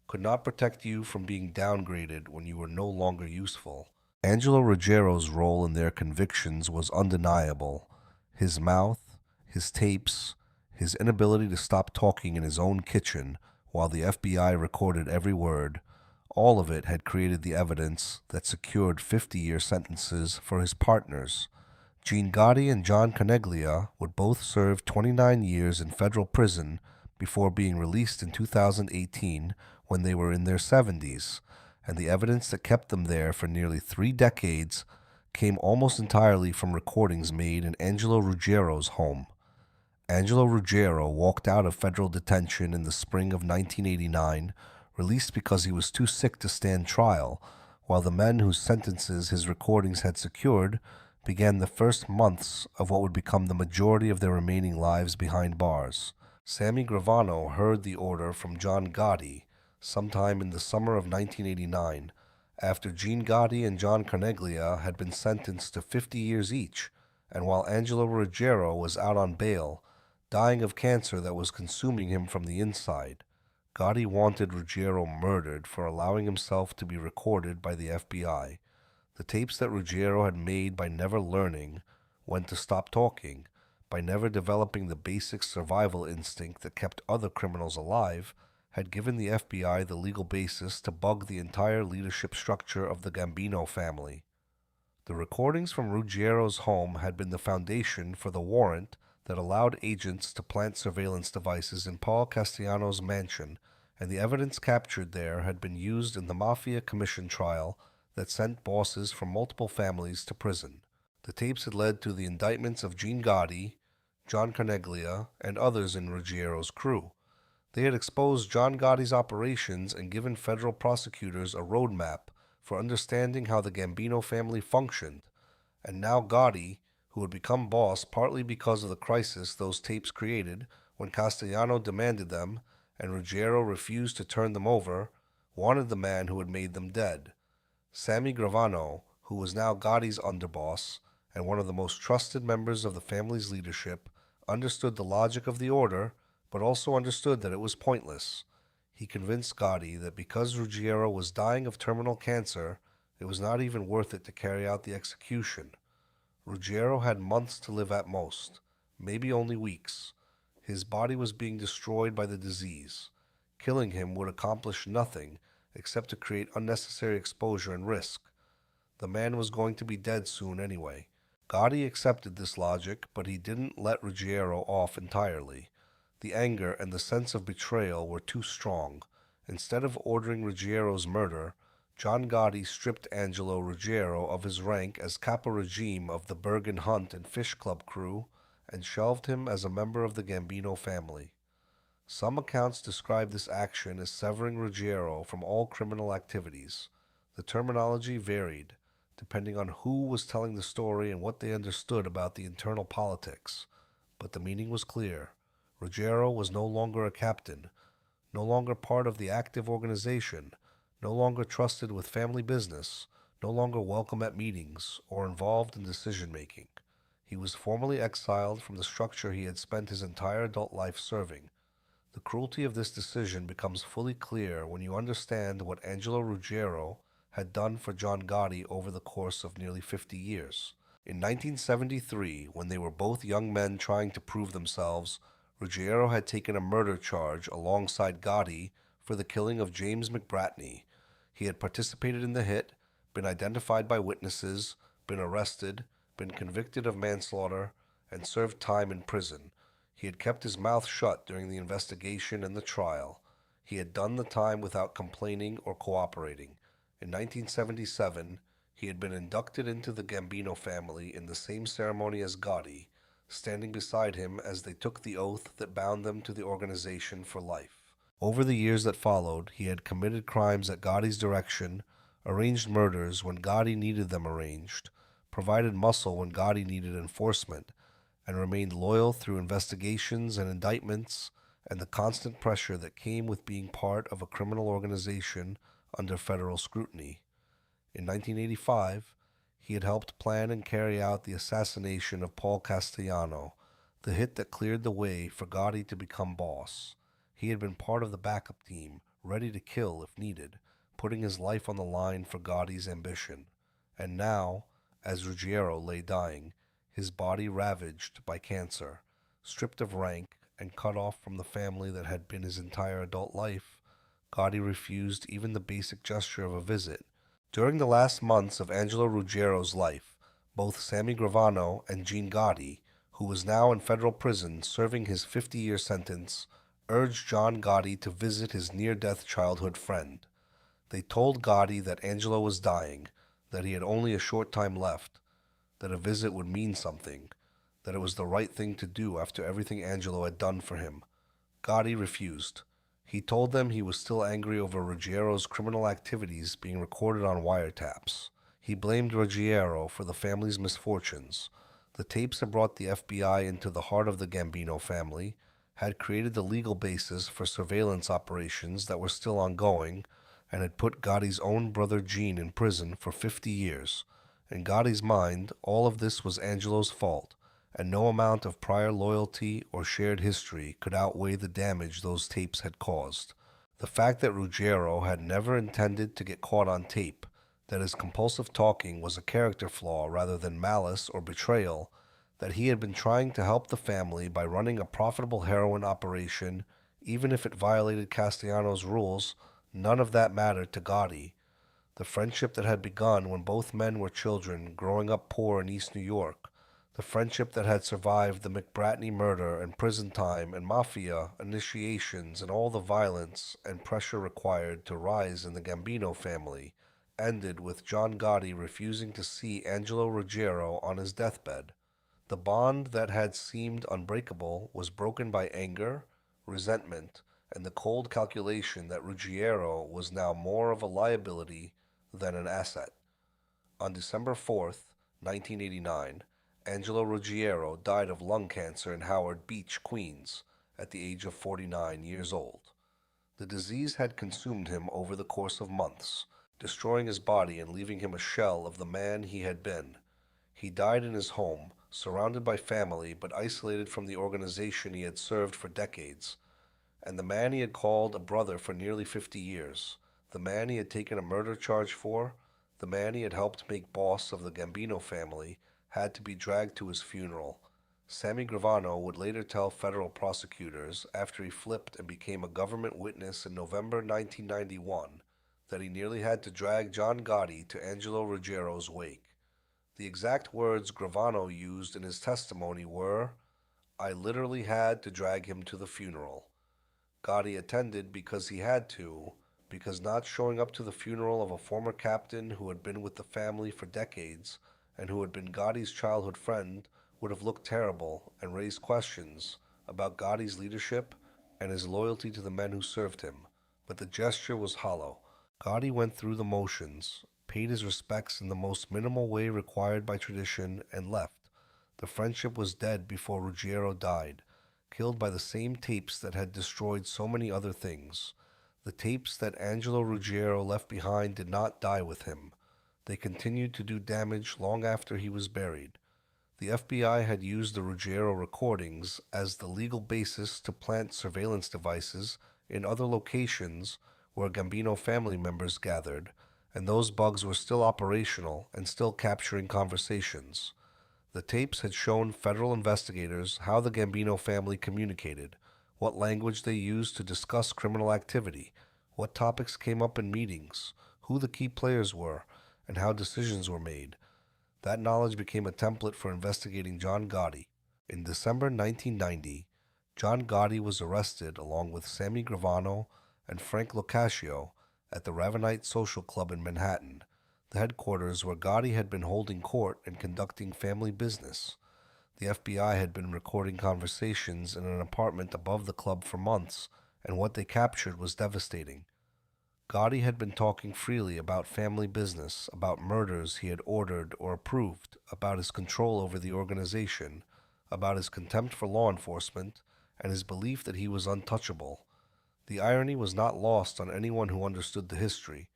could not protect you from being downgraded when you were no longer useful. Angelo Ruggiero's role in their convictions was undeniable. His mouth, his tapes, his inability to stop talking in his own kitchen while the FBI recorded every word, all of it had created the evidence that secured 50-year sentences for his partners. Gene Gotti and John Carneglia would both serve 29 years in federal prison before being released in 2018 when they were in their 70s, and the evidence that kept them there for nearly 3 decades came almost entirely from recordings made in Angelo Ruggiero's home. Angelo Ruggiero walked out of federal detention in the spring of 1989, released because he was too sick to stand trial, while the men whose sentences his recordings had secured began the first months of what would become the majority of their remaining lives behind bars. Sammy Gravano heard the order from John Gotti sometime in the summer of 1989, after Gene Gotti and John Carneglia had been sentenced to 50 years each, and while Angelo Ruggiero was out on bail, dying of cancer that was consuming him from the inside. Gotti wanted Ruggiero murdered for allowing himself to be recorded by the FBI. The tapes that Ruggiero had made by never learning when to stop talking, by never developing the basic survival instinct that kept other criminals alive, had given the FBI the legal basis to bug the entire leadership structure of the Gambino family. The recordings from Ruggiero's home had been the foundation for the warrant that allowed agents to plant surveillance devices in Paul Castellano's mansion, and the evidence captured there had been used in the Mafia commission trial that sent bosses from multiple families to prison. The tapes had led to the indictments of John Gotti, John Carneglia, and others in Ruggiero's crew. They had exposed John Gotti's operations and given federal prosecutors a roadmap for understanding how the Gambino family functioned, and now Gotti, who had become boss partly because of the crisis those tapes created when Castellano demanded them and Ruggiero refused to turn them over, wanted the man who had made them dead. Sammy Gravano, who was now Gotti's underboss and one of the most trusted members of the family's leadership, understood the logic of the order, but also understood that it was pointless. He convinced Gotti that because Ruggiero was dying of terminal cancer, it was not even worth it to carry out the execution. Ruggiero had months to live at most, maybe only weeks. His body was being destroyed by the disease. Killing him would accomplish nothing except to create unnecessary exposure and risk. The man was going to be dead soon anyway. Gotti accepted this logic, but he didn't let Ruggiero off entirely. The anger and the sense of betrayal were too strong. Instead of ordering Ruggiero's murder, John Gotti stripped Angelo Ruggiero of his rank as capo regime of the Bergen Hunt and Fish Club crew and shelved him as a member of the Gambino family. Some accounts describe this action as severing Ruggiero from all criminal activities. The terminology varied, depending on who was telling the story and what they understood about the internal politics, but the meaning was clear. Ruggiero was no longer a captain, no longer part of the active organization, no longer trusted with family business, no longer welcome at meetings or involved in decision-making. He was formally exiled from the structure he had spent his entire adult life serving. The cruelty of this decision becomes fully clear when you understand what Angelo Ruggiero had done for John Gotti over the course of nearly 50 years. In 1973, when they were both young men trying to prove themselves, Ruggiero had taken a murder charge alongside Gotti for the killing of James McBratney. He had participated in the hit, been identified by witnesses, been arrested, been convicted of manslaughter, and served time in prison. He had kept his mouth shut during the investigation and the trial. He had done the time without complaining or cooperating. In 1977, he had been inducted into the Gambino family in the same ceremony as Gotti, standing beside him as they took the oath that bound them to the organization for life. Over the years that followed, he had committed crimes at Gotti's direction, arranged murders when Gotti needed them arranged, provided muscle when Gotti needed enforcement, and remained loyal through investigations and indictments and the constant pressure that came with being part of a criminal organization under federal scrutiny. In 1985, he had helped plan and carry out the assassination of Paul Castellano, the hit that cleared the way for Gotti to become boss. He had been part of the backup team, ready to kill if needed, putting his life on the line for Gotti's ambition. And now, as Ruggiero lay dying, his body ravaged by cancer, stripped of rank, and cut off from the family that had been his entire adult life, Gotti refused even the basic gesture of a visit. During the last months of Angelo Ruggiero's life, both Sammy Gravano and John Gotti, who was now in federal prison serving his 50-year sentence, urged John Gotti to visit his near-death childhood friend. They told Gotti that Angelo was dying, that he had only a short time left, that a visit would mean something, that it was the right thing to do after everything Angelo had done for him. Gotti refused. He told them he was still angry over Ruggiero's criminal activities being recorded on wiretaps. He blamed Ruggiero for the family's misfortunes. The tapes had brought the FBI into the heart of the Gambino family, had created the legal basis for surveillance operations that were still ongoing, and had put Gotti's own brother Gene in prison for 50 years. In Gotti's mind, all of this was Angelo's fault, and no amount of prior loyalty or shared history could outweigh the damage those tapes had caused. The fact that Ruggiero had never intended to get caught on tape, that his compulsive talking was a character flaw rather than malice or betrayal, that he had been trying to help the family by running a profitable heroin operation, even if it violated Castellano's rules, none of that mattered to Gotti. The friendship that had begun when both men were children growing up poor in East New York, the friendship that had survived the McBratney murder and prison time and Mafia initiations and all the violence and pressure required to rise in the Gambino family, ended with John Gotti refusing to see Angelo Ruggiero on his deathbed. The bond that had seemed unbreakable was broken by anger, resentment, and the cold calculation that Ruggiero was now more of a liability than an asset. On December 4th, 1989, Angelo Ruggiero died of lung cancer in Howard Beach, Queens, at the age of 49 years old. The disease had consumed him over the course of months, destroying his body and leaving him a shell of the man he had been. He died in his home, surrounded by family but isolated from the organization he had served for decades, and the man he had called a brother for nearly 50 years, the man he had taken a murder charge for, the man he had helped make boss of the Gambino family, had to be dragged to his funeral. Sammy Gravano would later tell federal prosecutors, after he flipped and became a government witness in November 1991, that he nearly had to drag John Gotti to Angelo Ruggiero's wake. The exact words Gravano used in his testimony were, "I literally had to drag him to the funeral." Gotti attended because he had to, because not showing up to the funeral of a former captain who had been with the family for decades and who had been Gotti's childhood friend would have looked terrible and raised questions about Gotti's leadership and his loyalty to the men who served him. But the gesture was hollow. Gotti went through the motions, paid his respects in the most minimal way required by tradition, and left. The friendship was dead before Ruggiero died, killed by the same tapes that had destroyed so many other things. The tapes that Angelo Ruggiero left behind did not die with him. They continued to do damage long after he was buried. The FBI had used the Ruggiero recordings as the legal basis to plant surveillance devices in other locations where Gambino family members gathered, and those bugs were still operational and still capturing conversations. The tapes had shown federal investigators how the Gambino family communicated, what language they used to discuss criminal activity, what topics came up in meetings, who the key players were, and how decisions were made. That knowledge became a template for investigating John Gotti. In December 1990, John Gotti was arrested along with Sammy Gravano and Frank Locascio at the Ravenite Social Club in Manhattan, the headquarters where Gotti had been holding court and conducting family business. The FBI had been recording conversations in an apartment above the club for months, and what they captured was devastating. Gotti had been talking freely about family business, about murders he had ordered or approved, about his control over the organization, about his contempt for law enforcement, and his belief that he was untouchable. The irony was not lost on anyone who understood the history.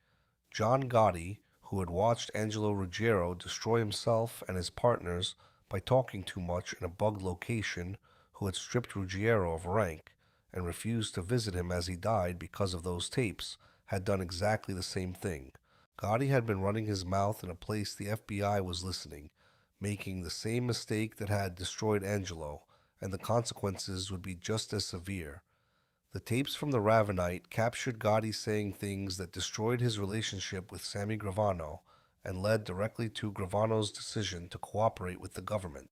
John Gotti, who had watched Angelo Ruggiero destroy himself and his partners by talking too much in a bugged location, who had stripped Ruggiero of rank and refused to visit him as he died because of those tapes, had done exactly the same thing. Gotti had been running his mouth in a place the FBI was listening, making the same mistake that had destroyed Angelo, and the consequences would be just as severe. The tapes from the Ravenite captured Gotti saying things that destroyed his relationship with Sammy Gravano and led directly to Gravano's decision to cooperate with the government.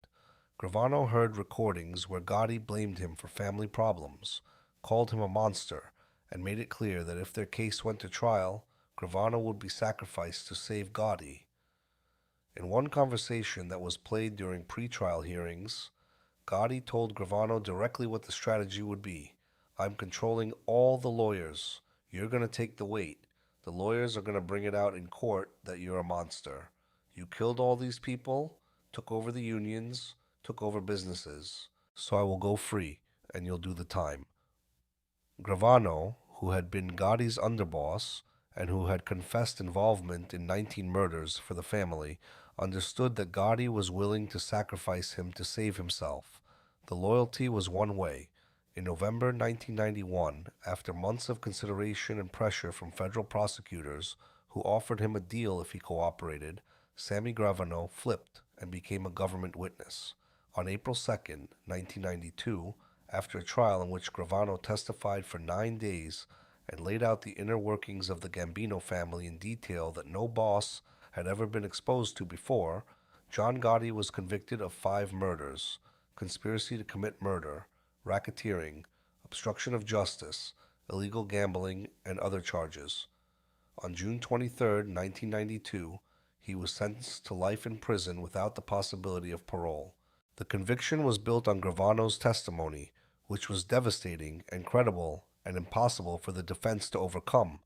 Gravano heard recordings where Gotti blamed him for family problems, called him a monster, and made it clear that if their case went to trial, Gravano would be sacrificed to save Gotti. In one conversation that was played during pre-trial hearings, Gotti told Gravano directly what the strategy would be. "I'm controlling all the lawyers. You're going to take the weight. The lawyers are going to bring it out in court that you're a monster. You killed all these people, took over the unions, took over businesses. So I will go free, and you'll do the time." Gravano, who had been Gotti's underboss and who had confessed involvement in 19 murders for the family, understood that Gotti was willing to sacrifice him to save himself. The loyalty was one way. In November 1991, after months of consideration and pressure from federal prosecutors who offered him a deal if he cooperated, Sammy Gravano flipped and became a government witness. On April 2, 1992, after a trial in which Gravano testified for 9 days and laid out the inner workings of the Gambino family in detail that no boss had ever been exposed to before, John Gotti was convicted of 5 murders: conspiracy to commit murder, racketeering, obstruction of justice, illegal gambling, and other charges. On June 23, 1992, he was sentenced to life in prison without the possibility of parole. The conviction was built on Gravano's testimony, which was devastating, incredible, and impossible for the defense to overcome.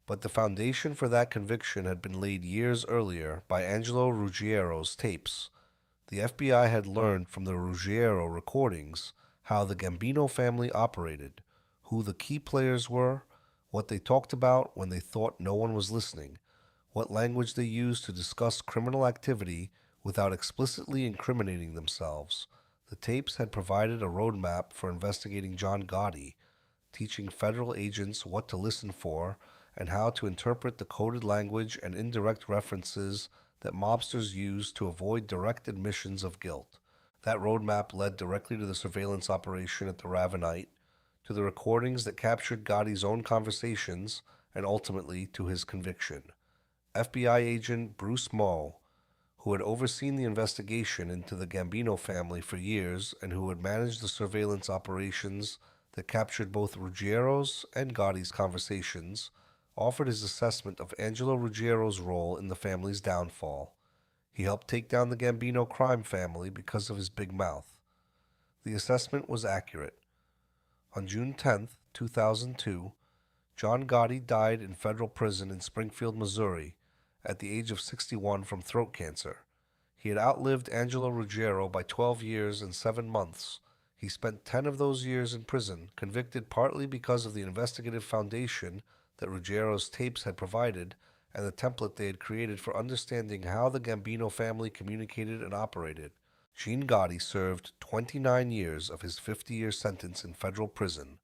But the foundation for that conviction had been laid years earlier by Angelo Ruggiero's tapes. The FBI had learned from the Ruggiero recordings how the Gambino family operated, who the key players were, what they talked about when they thought no one was listening, what language they used to discuss criminal activity without explicitly incriminating themselves. The tapes had provided a roadmap for investigating John Gotti, teaching federal agents what to listen for and how to interpret the coded language and indirect references that mobsters use to avoid direct admissions of guilt. That roadmap led directly to the surveillance operation at the Ravenite, to the recordings that captured Gotti's own conversations, and ultimately to his conviction. FBI agent Bruce Moe, who had overseen the investigation into the Gambino family for years and who had managed the surveillance operations that captured both Ruggiero's and Gotti's conversations, offered his assessment of Angelo Ruggiero's role in the family's downfall. He helped take down the Gambino crime family because of his big mouth. The assessment was accurate. On June 10, 2002, John Gotti died in federal prison in Springfield, Missouri, at the age of 61 from throat cancer. He had outlived Angelo Ruggiero by 12 years and 7 months. He spent 10 of those years in prison, convicted partly because of the investigative foundation that Ruggiero's tapes had provided and the template they had created for understanding how the Gambino family communicated and operated. Gene Gotti served 29 years of his 50-year sentence in federal prison.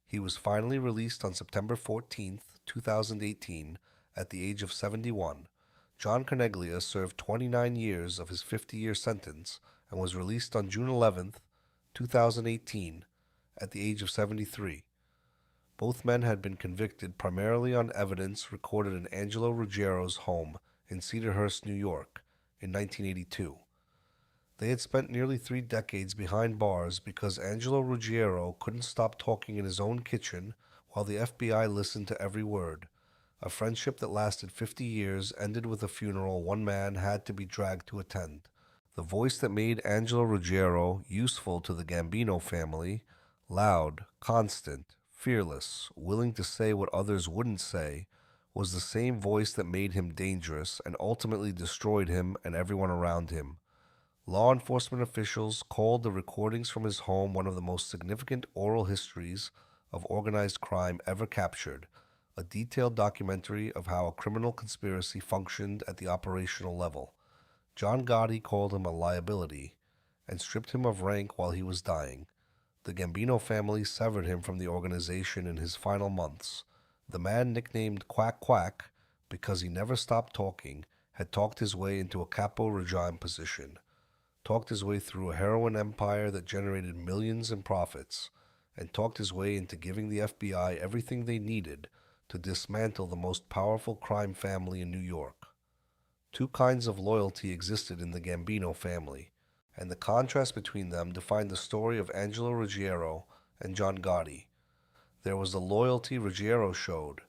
He was finally released on September 14, 2018, at the age of 71. John Coneglia served 29 years of his 50-year sentence and was released on June 11, 2018, at the age of 73. Both men had been convicted primarily on evidence recorded in Angelo Ruggiero's home in Cedarhurst, New York, in 1982. They had spent nearly 3 decades behind bars because Angelo Ruggiero couldn't stop talking in his own kitchen while the FBI listened to every word. A friendship that lasted 50 years ended with a funeral one man had to be dragged to attend. The voice that made Angelo Ruggiero useful to the Gambino family, loud, constant, fearless, willing to say what others wouldn't say, was the same voice that made him dangerous and ultimately destroyed him and everyone around him. Law enforcement officials called the recordings from his home one of the most significant oral histories of organized crime ever captured, a detailed documentary of how a criminal conspiracy functioned at the operational level. John Gotti called him a liability and stripped him of rank while he was dying. The Gambino family severed him from the organization in his final months. The man nicknamed Quack Quack, because he never stopped talking, had talked his way into a capo regime position, talked his way through a heroin empire that generated millions in profits, and talked his way into giving the FBI everything they needed to dismantle the most powerful crime family in New York. 2 kinds of loyalty existed in the Gambino family, and the contrast between them defined the story of Angelo Ruggiero and John Gotti. There was the loyalty Ruggiero showed,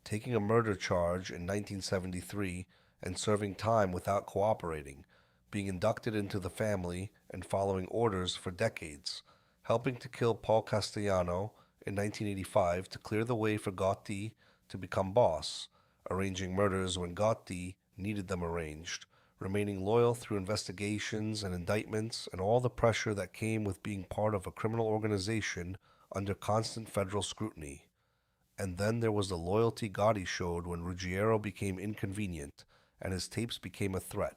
taking a murder charge in 1973 and serving time without cooperating, being inducted into the family and following orders for decades, helping to kill Paul Castellano in 1985 to clear the way for Gotti to become boss, arranging murders when Gotti needed them arranged, remaining loyal through investigations and indictments and all the pressure that came with being part of a criminal organization under constant federal scrutiny. And then there was the loyalty Gotti showed when Ruggiero became inconvenient and his tapes became a threat,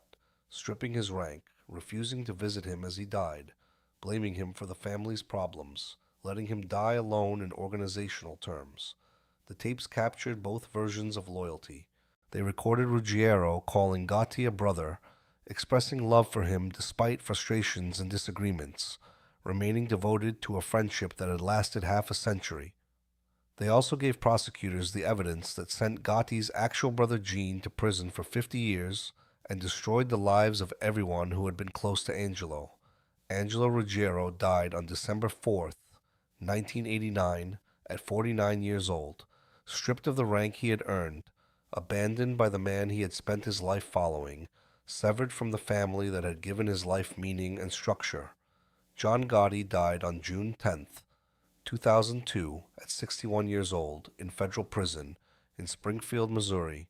stripping his rank, refusing to visit him as he died, blaming him for the family's problems, letting him die alone in organizational terms. The tapes captured both versions of loyalty. They recorded Ruggiero calling Gotti a brother, expressing love for him despite frustrations and disagreements, remaining devoted to a friendship that had lasted half a century. They also gave prosecutors the evidence that sent Gotti's actual brother Gene to prison for 50 years and destroyed the lives of everyone who had been close to Angelo. Angelo Ruggiero died on December 4th, 1989, at 49 years old, stripped of the rank he had earned, abandoned by the man he had spent his life following, severed from the family that had given his life meaning and structure. John Gotti died on June 10th, 2002, at 61 years old, in federal prison in Springfield, Missouri,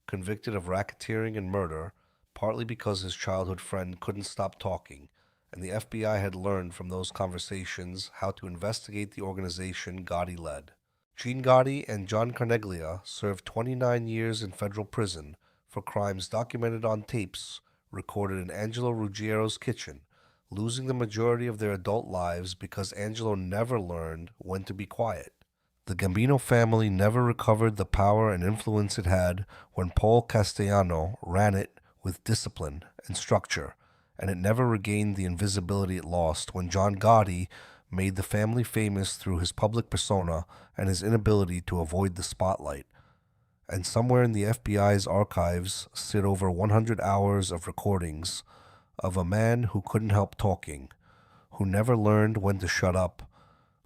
convicted of racketeering and murder, partly because his childhood friend couldn't stop talking, and the FBI had learned from those conversations how to investigate the organization Gotti led. Gene Gotti and John Carneglia served 29 years in federal prison for crimes documented on tapes recorded in Angelo Ruggiero's kitchen, losing the majority of their adult lives because Angelo never learned when to be quiet. The Gambino family never recovered the power and influence it had when Paul Castellano ran it with discipline and structure, and it never regained the invisibility it lost when John Gotti made the family famous through his public persona and his inability to avoid the spotlight. And somewhere in the FBI's archives sit over 100 hours of recordings of a man who couldn't help talking, who never learned when to shut up,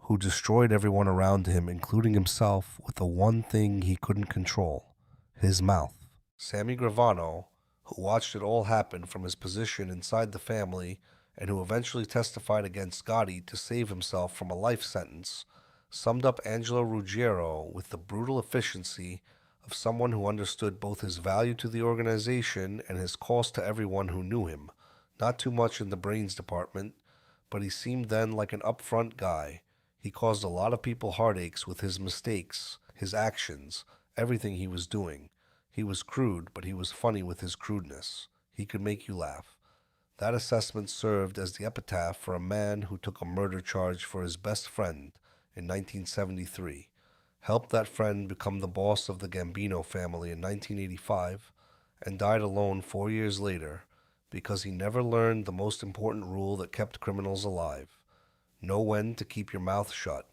who destroyed everyone around him, including himself, with the one thing he couldn't control, his mouth. Sammy Gravano, who watched it all happen from his position inside the family and who eventually testified against Gotti to save himself from a life sentence, summed up Angelo Ruggiero with the brutal efficiency of someone who understood both his value to the organization and his cost to everyone who knew him. Not too much in the brains department, but he seemed then like an upfront guy. He caused a lot of people heartaches with his mistakes, his actions, everything he was doing. He was crude, but he was funny with his crudeness. He could make you laugh. That assessment served as the epitaph for a man who took a murder charge for his best friend in 1973, helped that friend become the boss of the Gambino family in 1985, and died alone 4 years later because he never learned the most important rule that kept criminals alive: know when to keep your mouth shut.